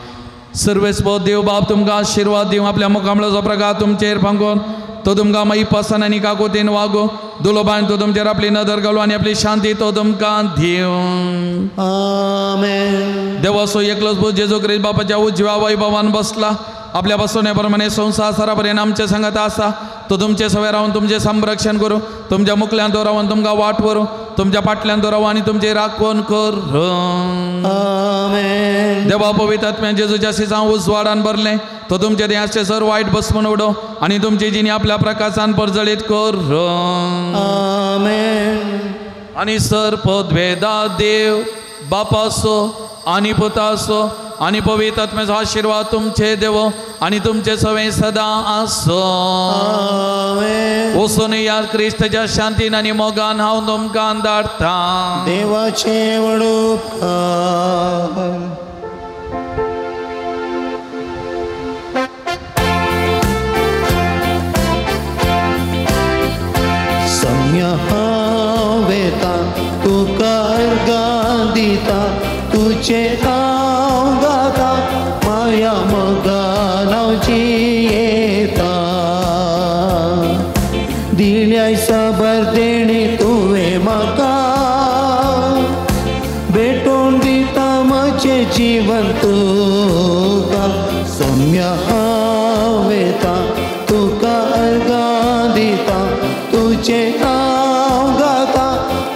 सर्वेस्व देव बाब तुमकां आशिर्वाद दिवं. आपल्या मुखामळाचो प्रकाश तुमचेर फांकून तो तुमकां माई पासन आनी काकुतीन वागो. दुलोबान तो तुमचेर आपली नदर घालूं आनी आपली शांती तो तुमकां दिवं. आमेन. देवाचो एकलोच पूत जेजू क्रिस्त बापाच्या उजव्या वैभवान बसला. आपल्या बसवण्या प्रमाणे संसारापर्यंत आमचे सांगत आसा. तो तुमचे सवय रावन तुमचे संरक्षण करूं. तुमच्या मुखल्यान तो रावन तुमकां वाट व्हरूं. तुमच्या फाटल्यान तो राव आनी तुमचे राखण करूं. आमेन. देवा पवित्र आत्म्यान जेजूच्या सिसां उजवाडान भरलें. तो तुमचे देहाचे सर वायट बसमून उडो आनी तुमची जिणी आपल्या प्रकाशान परजळीत करूं. आमेन. आनी सर पदवेदा देव बापासो आनी पुतासो आनी पवित्र आत्म्याचो आशिर्वाद तुमचे देवो आनी तुमचे सवय सदां आसो. वचून या क्रिस्ताच्या शांतीन आनी मोगान हांव तुमकां धाडटां. देवाचे उपकार. सम्य हांव वेता तुका अर्गां दिता. तुजे हांव गाता माया मोगान हांव जियेता. दिल्याय साबर देणी तुवें म्हाका भेटोवन दिता म्हजें जीवन तुका. सम्य हांव वेता तुका अर्गां दिता. तुजे हांव गाता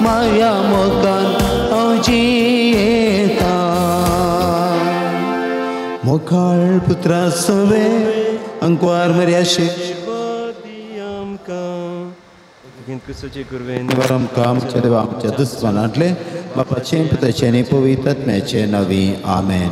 माया मोगान हांव जियेता. मोखाळ पुत्रा सवे अंकवार मर्याशे कुसोचे कुरवेन आमकां आमच्या देवा आमच्या दुस्मानांतले बापाचे पुताचे आनी पवित्र आत्म्याचे नवी. आमेन.